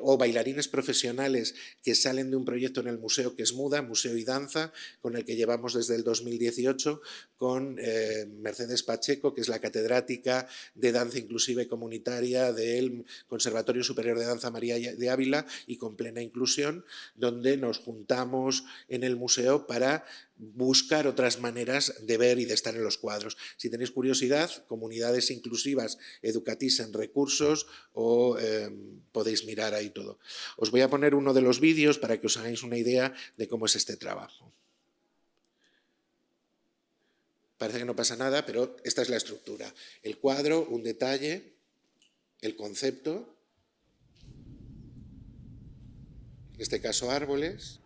o bailarines profesionales que salen de un proyecto en el museo que es MUDA, Museo y Danza, con el que llevamos desde el 2018, con Mercedes Pacheco, que es la catedrática de danza inclusiva y comunitaria del Conservatorio Superior de Danza María de Ávila, y con Plena Inclusión, donde nos juntamos en el museo para buscar otras maneras de ver y de estar en los cuadros. Si tenéis curiosidad, comunidades inclusivas educatis en recursos, o podéis mirar ahí todo. Os voy a poner uno de los vídeos para que os hagáis una idea de cómo es este trabajo. Parece que no pasa nada, pero esta es la estructura. El cuadro, un detalle, el concepto, en este caso árboles.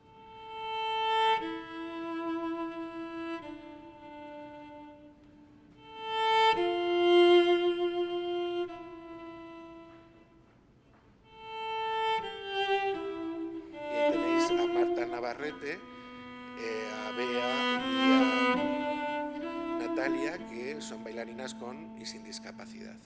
A Bea y a Natalia, que son bailarinas con y sin discapacidad.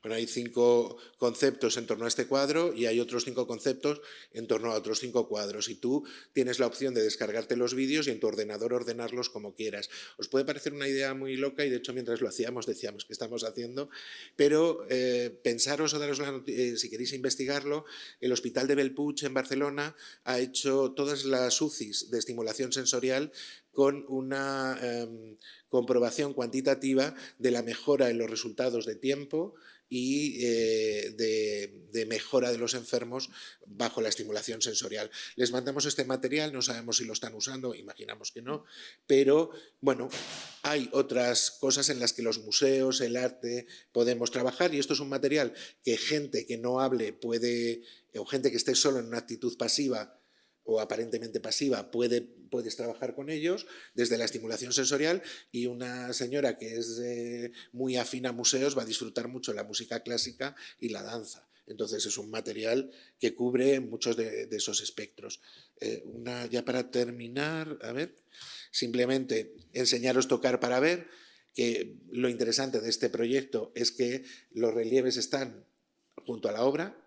Bueno, hay 5 conceptos en torno a este cuadro y hay otros 5 conceptos en torno a otros 5 cuadros. Y tú tienes la opción de descargarte los vídeos y en tu ordenador ordenarlos como quieras. Os puede parecer una idea muy loca y de hecho mientras lo hacíamos decíamos que estamos haciendo, pero pensaros o daros si queréis investigarlo, el Hospital de Bellpuig en Barcelona ha hecho todas las UCIs de estimulación sensorial con una comprobación cuantitativa de la mejora en los resultados de tiempo y de mejora de los enfermos bajo la estimulación sensorial. Les mandamos este material, no sabemos si lo están usando, imaginamos que no, pero bueno, hay otras cosas en las que los museos, el arte, podemos trabajar y esto es un material que gente que no hable puede, o gente que esté solo en una actitud pasiva o aparentemente pasiva, puedes trabajar con ellos desde la estimulación sensorial y una señora que es muy afín a museos va a disfrutar mucho la música clásica y la danza. Entonces es un material que cubre muchos de esos espectros. Ya para terminar, a ver, simplemente enseñaros tocar para ver, que lo interesante de este proyecto es que los relieves están junto a la obra.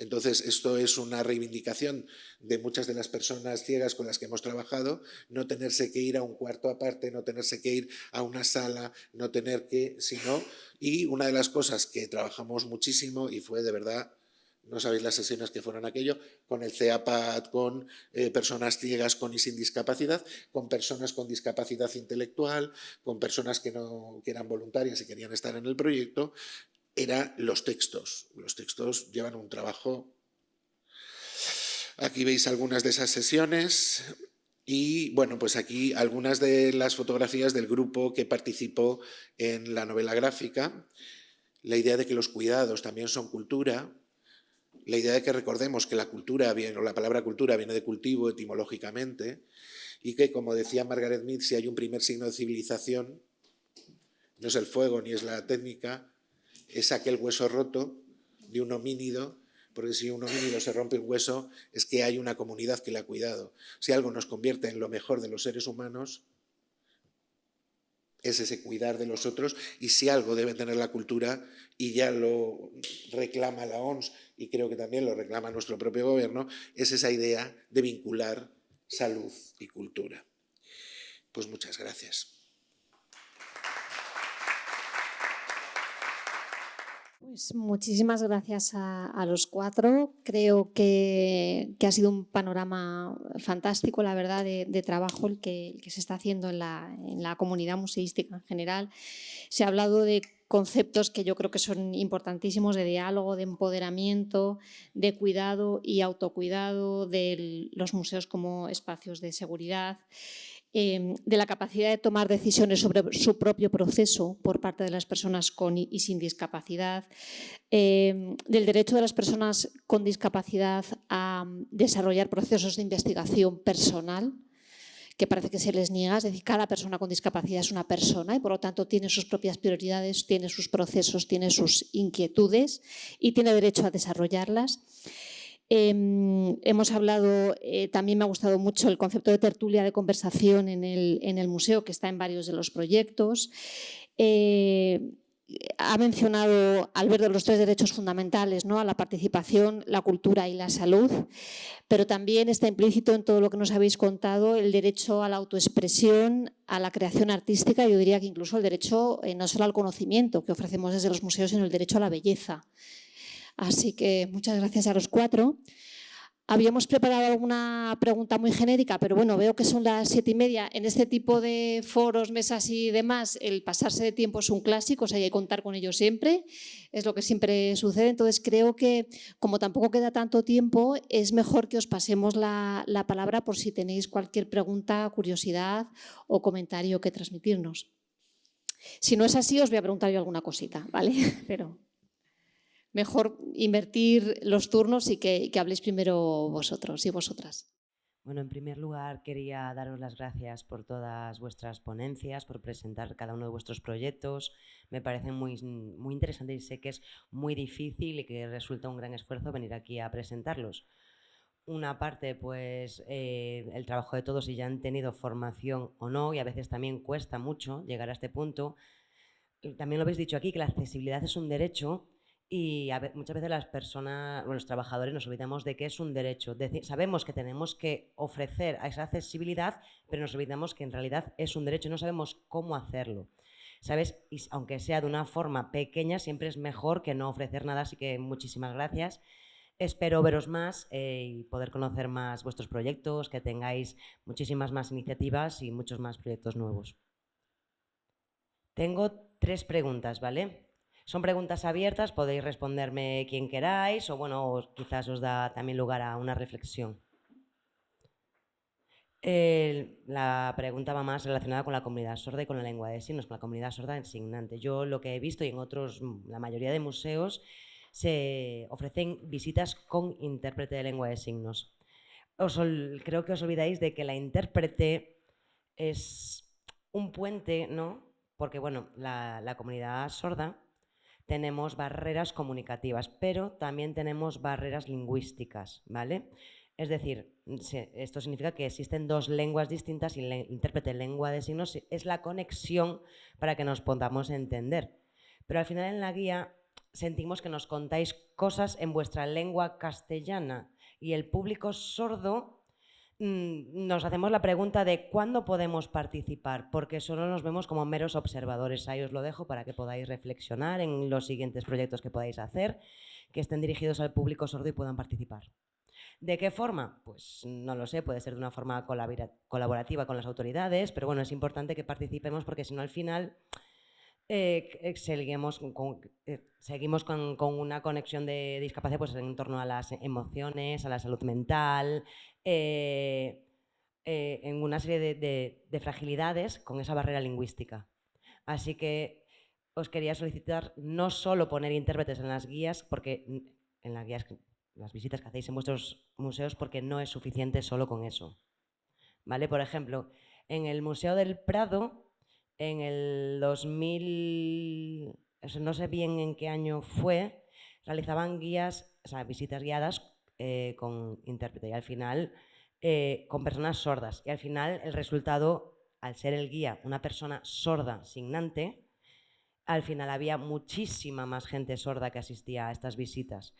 Entonces, esto es una reivindicación de muchas de las personas ciegas con las que hemos trabajado, no tenerse que ir a un cuarto aparte, no tenerse que ir a una sala, no tener que, sino... Y una de las cosas que trabajamos muchísimo, y fue de verdad, no sabéis las sesiones que fueron aquello, con el CEAPAD, con personas ciegas con y sin discapacidad, con personas con discapacidad intelectual, con personas que eran voluntarias y querían estar en el proyecto, eran los textos. Los textos llevan un trabajo. Aquí veis algunas de esas sesiones y, bueno, pues aquí algunas de las fotografías del grupo que participó en la novela gráfica. La idea de que los cuidados también son cultura. La idea de que recordemos que la cultura o la palabra cultura viene de cultivo etimológicamente y que, como decía Margaret Mead, si hay un primer signo de civilización, no es el fuego ni es la técnica, es aquel hueso roto de un homínido, porque si un homínido se rompe un hueso es que hay una comunidad que le ha cuidado. Si algo nos convierte en lo mejor de los seres humanos, es ese cuidar de los otros, y si algo debe tener la cultura, y ya lo reclama la OMS, y creo que también lo reclama nuestro propio gobierno, es esa idea de vincular salud y cultura. Pues muchas gracias. Pues muchísimas gracias a los 4. Creo que ha sido un panorama fantástico, la verdad, de trabajo el que se está haciendo en la comunidad museística en general. Se ha hablado de conceptos que yo creo que son importantísimos, de diálogo, de empoderamiento, de cuidado y autocuidado, de los museos como espacios de seguridad, de la capacidad de tomar decisiones sobre su propio proceso por parte de las personas con y sin discapacidad, del derecho de las personas con discapacidad a desarrollar procesos de investigación personal, que parece que se les niega. Es decir, cada persona con discapacidad es una persona y por lo tanto tiene sus propias prioridades, tiene sus procesos, tiene sus inquietudes y tiene derecho a desarrollarlas. Hemos hablado, también me ha gustado mucho el concepto de tertulia de conversación en el museo, que está en varios de los proyectos. Ha mencionado Alberto los 3 derechos fundamentales, ¿no? A la participación, la cultura y la salud, pero también está implícito en todo lo que nos habéis contado el derecho a la autoexpresión, a la creación artística, yo diría que incluso el derecho no solo al conocimiento que ofrecemos desde los museos, sino el derecho a la belleza. Así que muchas gracias a los 4. Habíamos preparado alguna pregunta muy genérica, pero bueno, veo que son las 7:30. En este tipo de foros, mesas y demás, el pasarse de tiempo es un clásico, o sea, hay que contar con ello siempre, es lo que siempre sucede. Entonces creo que, como tampoco queda tanto tiempo, es mejor que os pasemos la palabra por si tenéis cualquier pregunta, curiosidad o comentario que transmitirnos. Si no es así, os voy a preguntar yo alguna cosita, ¿vale? Pero... mejor invertir los turnos y que habléis primero vosotros y vosotras. Bueno, en primer lugar quería daros las gracias por todas vuestras ponencias, por presentar cada uno de vuestros proyectos. Me parecen muy interesantes y sé que es muy difícil y que resulta un gran esfuerzo venir aquí a presentarlos. Una parte, pues, el trabajo de todos, si ya han tenido formación o no, y a veces también cuesta mucho llegar a este punto. También lo habéis dicho aquí, que la accesibilidad es un derecho Y muchas veces las personas, los trabajadores, nos olvidamos de que es un derecho. Sabemos que tenemos que ofrecer esa accesibilidad, pero nos olvidamos que en realidad es un derecho y no sabemos cómo hacerlo. ¿Sabes? Y aunque sea de una forma pequeña, siempre es mejor que no ofrecer nada. Así que muchísimas gracias. Espero veros más y poder conocer más vuestros proyectos, que tengáis muchísimas más iniciativas y muchos más proyectos nuevos. Tengo 3 preguntas, ¿vale? Son preguntas abiertas, podéis responderme quien queráis o bueno, quizás os da también lugar a una reflexión. La pregunta va más relacionada con la comunidad sorda y con la lengua de signos, con la comunidad sorda signante. Yo lo que he visto y en otros, la mayoría de museos, se ofrecen visitas con intérprete de lengua de signos. Creo que os olvidáis de que la intérprete es un puente, ¿no? Porque bueno, la comunidad sorda tenemos barreras comunicativas, pero también tenemos barreras lingüísticas, ¿vale? Es decir, esto significa que existen 2 lenguas distintas y el intérprete de lengua de signos es la conexión para que nos podamos entender. Pero al final en la guía sentimos que nos contáis cosas en vuestra lengua castellana y el público sordo nos hacemos la pregunta de cuándo podemos participar, porque solo nos vemos como meros observadores. Ahí os lo dejo para que podáis reflexionar en los siguientes proyectos que podáis hacer, que estén dirigidos al público sordo y puedan participar. ¿De qué forma? Pues no lo sé, puede ser de una forma colaborativa con las autoridades, pero bueno, es importante que participemos porque si no al final seguimos con una conexión de discapacidad pues, en torno a las emociones, a la salud mental, en una serie de fragilidades con esa barrera lingüística. Así que os quería solicitar no solo poner intérpretes en las guías, porque en las guías, las visitas que hacéis en vuestros museos, porque no es suficiente solo con eso. ¿Vale? Por ejemplo, en el Museo del Prado, en el 2000, no sé bien en qué año fue, realizaban guías, o sea, visitas guiadas con intérprete y al final con personas sordas. Y al final el resultado, al ser el guía una persona sorda signante, al final había muchísima más gente sorda que asistía a estas visitas.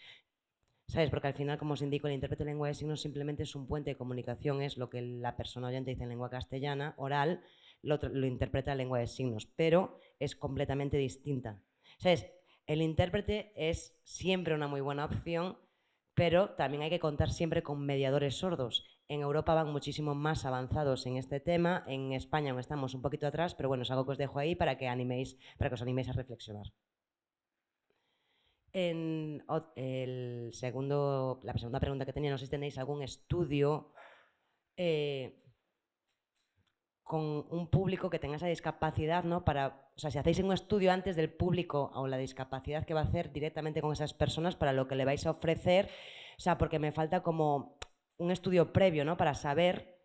¿Sabes? Porque al final, como os indico, el intérprete de lengua de signos simplemente es un puente de comunicación, es lo que la persona oyente dice en lengua castellana, oral, lo interpreta en lengua de signos, pero es completamente distinta. ¿Sabes? El intérprete es siempre una muy buena opción, pero también hay que contar siempre con mediadores sordos. En Europa van muchísimo más avanzados en este tema, en España aún estamos un poquito atrás, pero bueno, es algo que os dejo ahí para que os animéis a reflexionar. La segunda pregunta que tenía, no sé si tenéis algún estudio con un público que tenga esa discapacidad, ¿no? O sea, si hacéis un estudio antes del público o la discapacidad que va a hacer directamente con esas personas para lo que le vais a ofrecer, o sea, porque me falta como un estudio previo, ¿no? Para saber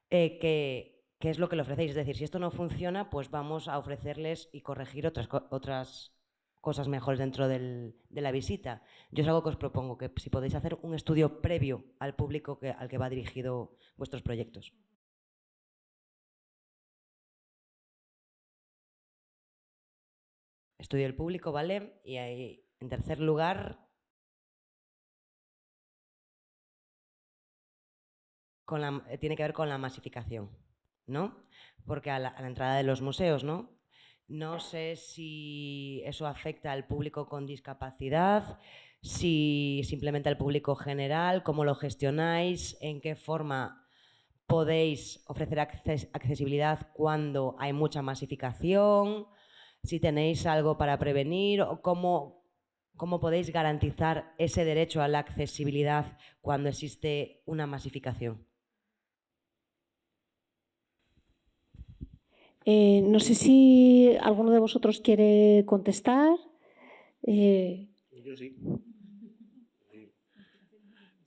qué es lo que le ofrecéis. Es decir, si esto no funciona, pues vamos a ofrecerles y corregir otras cosas mejores dentro de la visita. Yo es algo que os propongo, que si podéis hacer un estudio previo al público al que va dirigido vuestros proyectos. Estudio del público, ¿vale? Y ahí, en tercer lugar, tiene que ver con la masificación, ¿no? Porque a la entrada de los museos, ¿no? No sé si eso afecta al público con discapacidad, si simplemente al público general, cómo lo gestionáis, en qué forma podéis ofrecer accesibilidad cuando hay mucha masificación, si tenéis algo para prevenir o cómo podéis garantizar ese derecho a la accesibilidad cuando existe una masificación. No sé si alguno de vosotros quiere contestar. Yo sí.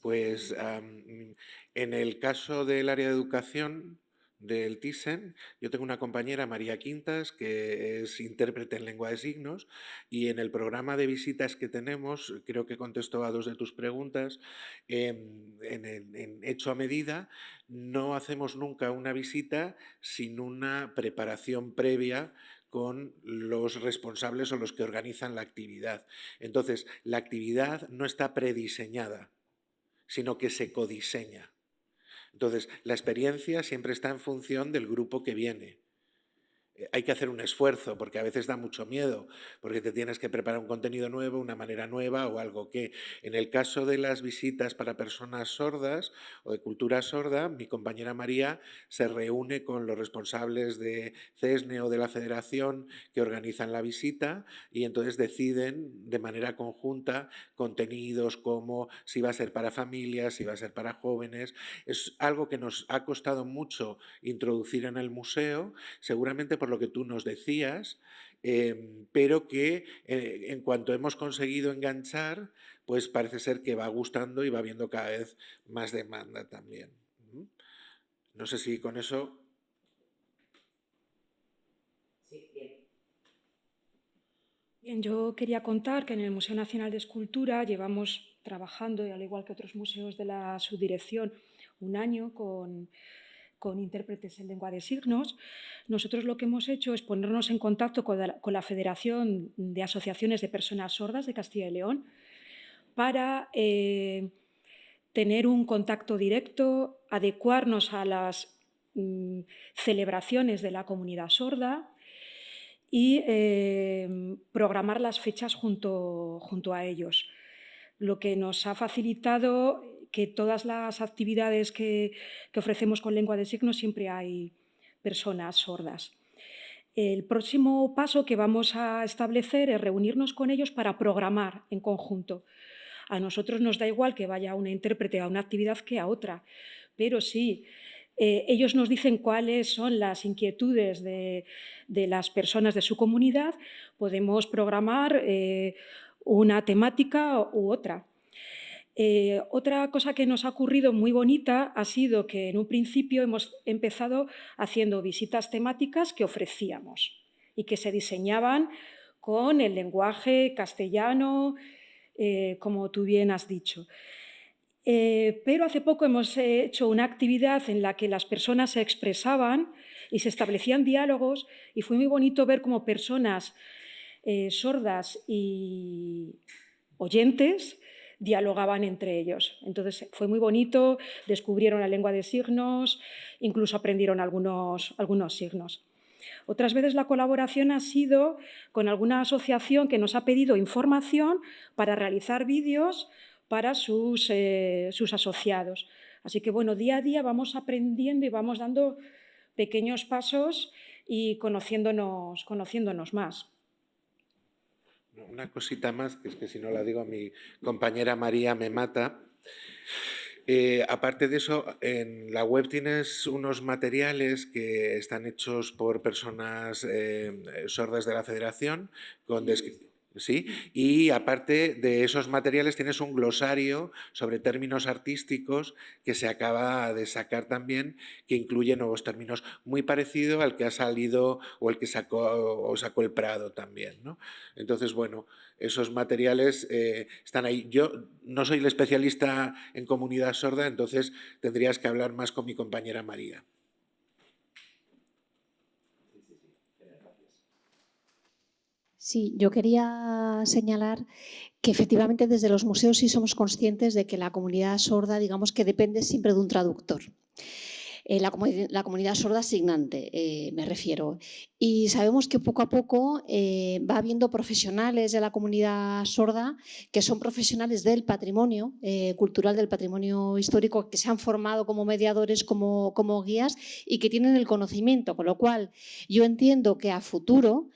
Pues en el caso del área de educación del Thyssen, yo tengo una compañera, María Quintas, que es intérprete en lengua de signos, y en el programa de visitas que tenemos, creo que contestó a 2 de tus preguntas, en Hecho a Medida, no hacemos nunca una visita sin una preparación previa con los responsables o los que organizan la actividad. Entonces, la actividad no está prediseñada, sino que se codiseña. Entonces, la experiencia siempre está en función del grupo que viene. Hay que hacer un esfuerzo, porque a veces da mucho miedo, porque te tienes que preparar un contenido nuevo, una manera nueva o algo que... En el caso de las visitas para personas sordas o de cultura sorda, mi compañera María se reúne con los responsables de CESNE o de la Federación que organizan la visita y entonces deciden de manera conjunta contenidos como si va a ser para familias, si va a ser para jóvenes. Es algo que nos ha costado mucho introducir en el museo, seguramente por lo que tú nos decías, pero que en cuanto hemos conseguido enganchar, pues parece ser que va gustando y va habiendo cada vez más demanda también. No sé si con eso... Sí, bien. Bien, yo quería contar que en el Museo Nacional de Escultura llevamos trabajando, al igual que otros museos de la subdirección, un año con intérpretes en lengua de signos. Nosotros lo que hemos hecho es ponernos en contacto con la Federación de Asociaciones de Personas Sordas de Castilla y León para tener un contacto directo, adecuarnos a las celebraciones de la comunidad sorda y programar las fechas junto a ellos, lo que nos ha facilitado que todas las actividades que ofrecemos con lengua de signos siempre hay personas sordas. El próximo paso que vamos a establecer es reunirnos con ellos para programar en conjunto. A nosotros nos da igual que vaya una intérprete a una actividad que a otra, pero sí, ellos nos dicen cuáles son las inquietudes de las personas de su comunidad, podemos programar una temática u otra. Otra cosa que nos ha ocurrido muy bonita ha sido que en un principio hemos empezado haciendo visitas temáticas que ofrecíamos y que se diseñaban con el lenguaje castellano, como tú bien has dicho. Pero hace poco hemos hecho una actividad en la que las personas se expresaban y se establecían diálogos y fue muy bonito ver cómo personas sordas y oyentes dialogaban entre ellos. Entonces fue muy bonito, descubrieron la lengua de signos, incluso aprendieron algunos signos. Otras veces la colaboración ha sido con alguna asociación que nos ha pedido información para realizar vídeos para sus asociados. Así que, bueno, día a día vamos aprendiendo y vamos dando pequeños pasos y conociéndonos más. Una cosita más, que es que si no la digo a mi compañera María me mata. Aparte de eso, en la web tienes unos materiales que están hechos por personas sordas de la Federación, ¿sí? Y aparte de esos materiales tienes un glosario sobre términos artísticos que se acaba de sacar también, que incluye nuevos términos, muy parecido al que ha salido o el que sacó el Prado también, ¿no? Entonces, bueno, esos materiales están ahí. Yo no soy el especialista en comunidad sorda, entonces tendrías que hablar más con mi compañera María. Sí, yo quería señalar que efectivamente desde los museos sí somos conscientes de que la comunidad sorda, digamos que depende siempre de un traductor. La comunidad sorda asignante, me refiero. Y sabemos que poco a poco va habiendo profesionales de la comunidad sorda que son profesionales del patrimonio cultural, del patrimonio histórico, que se han formado como mediadores, como guías y que tienen el conocimiento. Con lo cual, yo entiendo que a futuro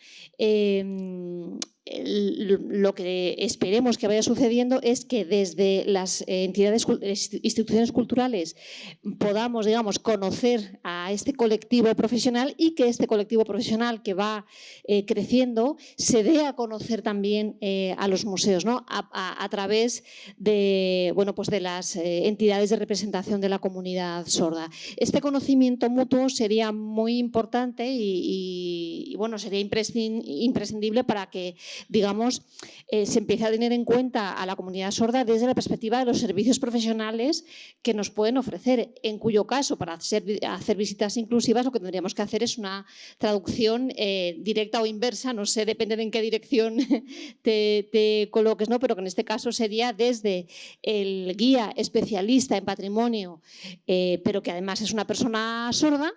lo que esperemos que vaya sucediendo es que desde las instituciones culturales podamos, digamos, conocer a este colectivo profesional y que este colectivo profesional que va creciendo se dé a conocer también a los museos, ¿no? a través de, bueno, pues de las entidades de representación de la comunidad sorda. Este conocimiento mutuo sería muy importante y bueno, sería imprescindible para que digamos, se empiece a tener en cuenta a la comunidad sorda desde la perspectiva de los servicios profesionales que nos pueden ofrecer, en cuyo caso, para hacer visitas inclusivas, lo que tendríamos que hacer es una traducción directa o inversa, no sé, depende de en qué dirección te coloques, ¿no? Pero que en este caso sería desde el guía especialista en patrimonio, pero que además es una persona sorda,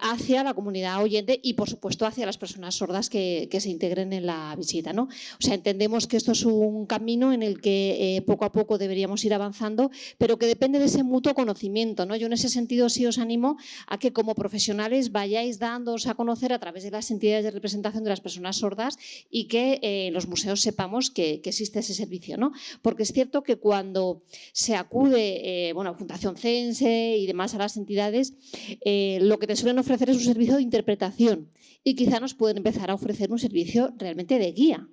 hacia la comunidad oyente y, por supuesto, hacia las personas sordas que se integren en la visita, ¿no? O sea, entendemos que esto es un camino en el que poco a poco deberíamos ir avanzando, pero que depende de ese mutuo conocimiento, ¿no? Yo en ese sentido sí os animo a que como profesionales vayáis dándoos a conocer a través de las entidades de representación de las personas sordas y que los museos sepamos que existe ese servicio, ¿no? Porque es cierto que cuando se acude a Fundación Cense y demás a las entidades, lo que te suelen ofrecer es un servicio de interpretación y quizá nos pueden empezar a ofrecer un servicio realmente de guía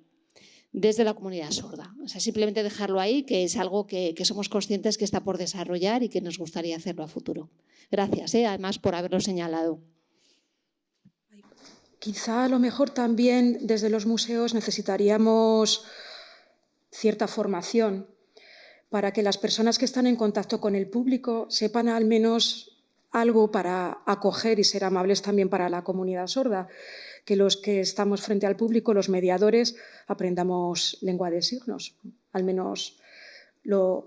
desde la comunidad sorda. O sea, simplemente dejarlo ahí, que es algo que somos conscientes que está por desarrollar y que nos gustaría hacerlo a futuro. Gracias, además, por haberlo señalado. Quizá a lo mejor también desde los museos necesitaríamos cierta formación para que las personas que están en contacto con el público sepan al menos algo para acoger y ser amables también para la comunidad sorda, que los que estamos frente al público, los mediadores, aprendamos lengua de signos, al menos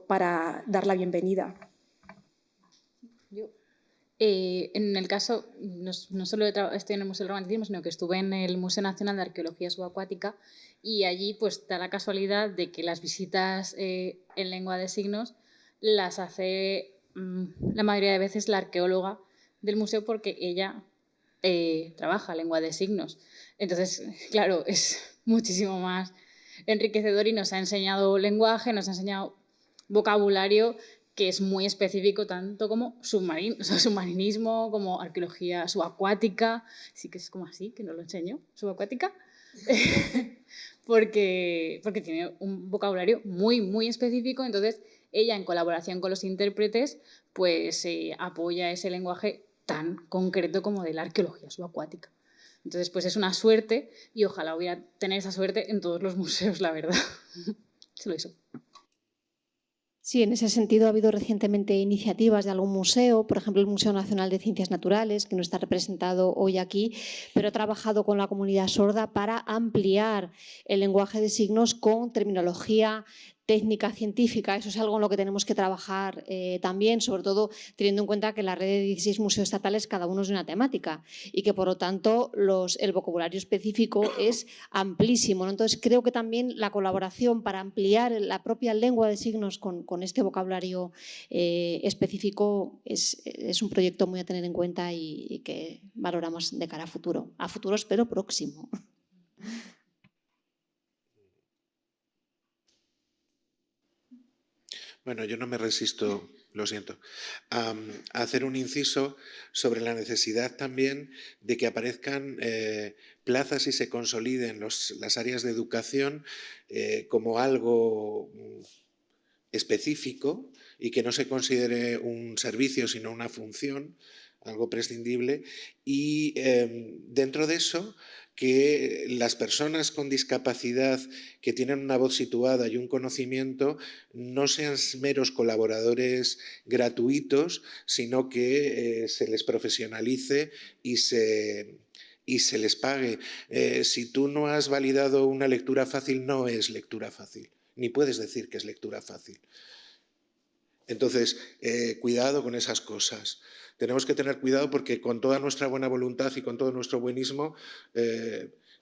para dar la bienvenida. En el caso, no solo estoy en el Museo del Romanticismo, sino que estuve en el Museo Nacional de Arqueología Subacuática y allí pues da la casualidad de que las visitas en lengua de signos las hace la mayoría de veces la arqueóloga del museo porque ella trabaja lengua de signos. Entonces, claro, es muchísimo más enriquecedor y nos ha enseñado lenguaje, nos ha enseñado vocabulario que es muy específico tanto como submarinismo, como arqueología subacuática, sí que es como así, que no lo enseño, subacuática, porque tiene un vocabulario muy, muy específico. Entonces ella, en colaboración con los intérpretes, pues apoya ese lenguaje tan concreto como de la arqueología subacuática. Entonces, pues es una suerte y ojalá hubiera tener esa suerte en todos los museos, la verdad. Solo eso. Sí, en ese sentido ha habido recientemente iniciativas de algún museo, por ejemplo el Museo Nacional de Ciencias Naturales, que no está representado hoy aquí, pero ha trabajado con la comunidad sorda para ampliar el lenguaje de signos con terminología técnica científica. Eso es algo en lo que tenemos que trabajar también, sobre todo teniendo en cuenta que la red de 16 museos estatales cada uno es de una temática y que por lo tanto el vocabulario específico es amplísimo, ¿no? Entonces creo que también la colaboración para ampliar la propia lengua de signos con este vocabulario específico es un proyecto muy a tener en cuenta y que valoramos de cara a futuro espero próximo. Bueno, yo no me resisto, lo siento, a hacer un inciso sobre la necesidad también de que aparezcan plazas y se consoliden las áreas de educación como algo específico y que no se considere un servicio sino una función, algo prescindible, y dentro de eso que las personas con discapacidad que tienen una voz situada y un conocimiento no sean meros colaboradores gratuitos, sino que se les profesionalice y se les pague. Si tú no has validado una lectura fácil, no es lectura fácil, ni puedes decir que es lectura fácil. Entonces, cuidado con esas cosas. Tenemos que tener cuidado porque con toda nuestra buena voluntad y con todo nuestro buenismo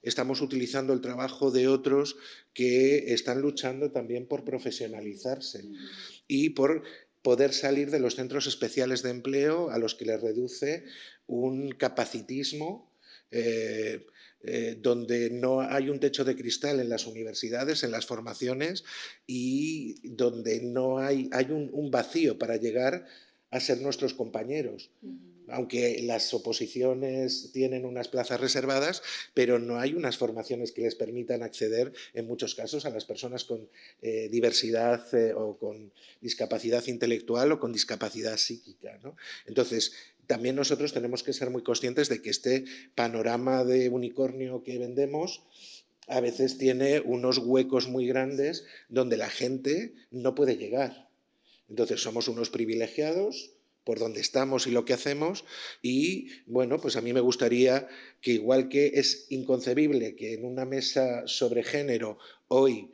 estamos utilizando el trabajo de otros que están luchando también por profesionalizarse y por poder salir de los centros especiales de empleo a los que les reduce un capacitismo donde no hay un techo de cristal en las universidades, en las formaciones y donde no hay un vacío para llegar a ser nuestros compañeros. Aunque las oposiciones tienen unas plazas reservadas, pero no hay unas formaciones que les permitan acceder, en muchos casos, a las personas con diversidad o con discapacidad intelectual o con discapacidad psíquica, ¿no? Entonces, también nosotros tenemos que ser muy conscientes de que este panorama de unicornio que vendemos a veces tiene unos huecos muy grandes donde la gente no puede llegar. Entonces somos unos privilegiados por donde estamos y lo que hacemos, y bueno, pues a mí me gustaría que, igual que es inconcebible que en una mesa sobre género hoy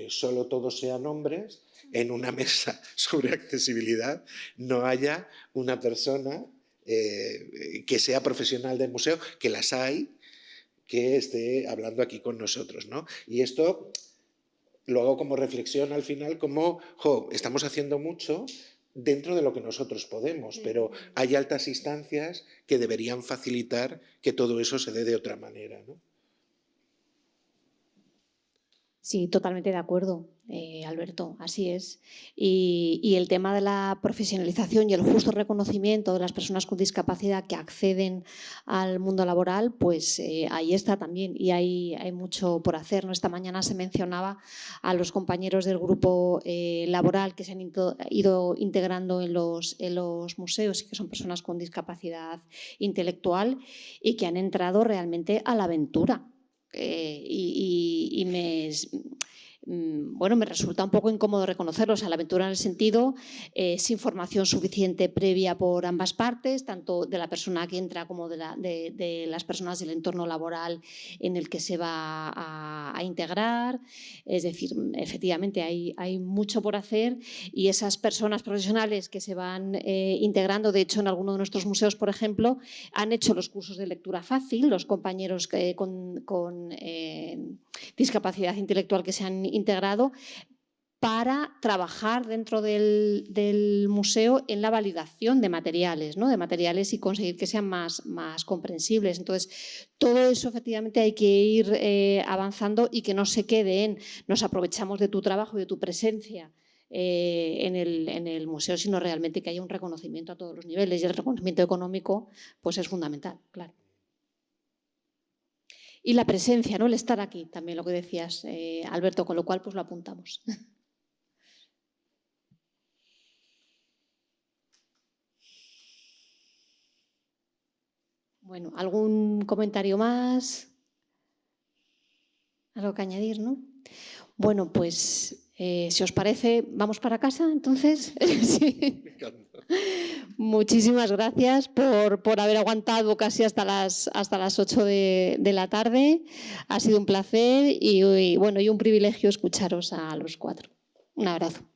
solo todos sean hombres, en una mesa sobre accesibilidad no haya una persona que sea profesional del museo, que las hay, que esté hablando aquí con nosotros, ¿no? Y esto lo hago como reflexión al final, como, estamos haciendo mucho dentro de lo que nosotros podemos, pero hay altas instancias que deberían facilitar que todo eso se dé de otra manera, ¿no? Sí, totalmente de acuerdo, Alberto, así es. Y el tema de la profesionalización y el justo reconocimiento de las personas con discapacidad que acceden al mundo laboral, pues ahí está también, y hay mucho por hacer, ¿no? Esta mañana se mencionaba a los compañeros del grupo laboral que se han ido integrando en los museos y que son personas con discapacidad intelectual y que han entrado realmente a la aventura. Me resulta un poco incómodo reconocerlos a la aventura en el sentido sin formación suficiente previa por ambas partes, tanto de la persona que entra como de las personas del entorno laboral en el que se va a integrar. Es decir, efectivamente hay mucho por hacer, y esas personas profesionales que se van integrando, de hecho en alguno de nuestros museos, por ejemplo, han hecho los cursos de lectura fácil, los compañeros con discapacidad intelectual que se han integrado, para trabajar dentro del museo en la validación de materiales, ¿no? De materiales, y conseguir que sean más comprensibles. Entonces, todo eso efectivamente hay que ir avanzando, y que no se quede en nos aprovechamos de tu trabajo y de tu presencia en el museo, sino realmente que haya un reconocimiento a todos los niveles, y el reconocimiento económico pues es fundamental, claro. Y la presencia, ¿no? El estar aquí, también lo que decías, Alberto, con lo cual pues lo apuntamos. Bueno, ¿algún comentario más? ¿Algo que añadir, no? Bueno, pues si os parece, ¿vamos para casa entonces? Sí. Muchísimas gracias por haber aguantado casi hasta las 8 de la tarde. Ha sido un placer y un privilegio escucharos a los 4. Un abrazo.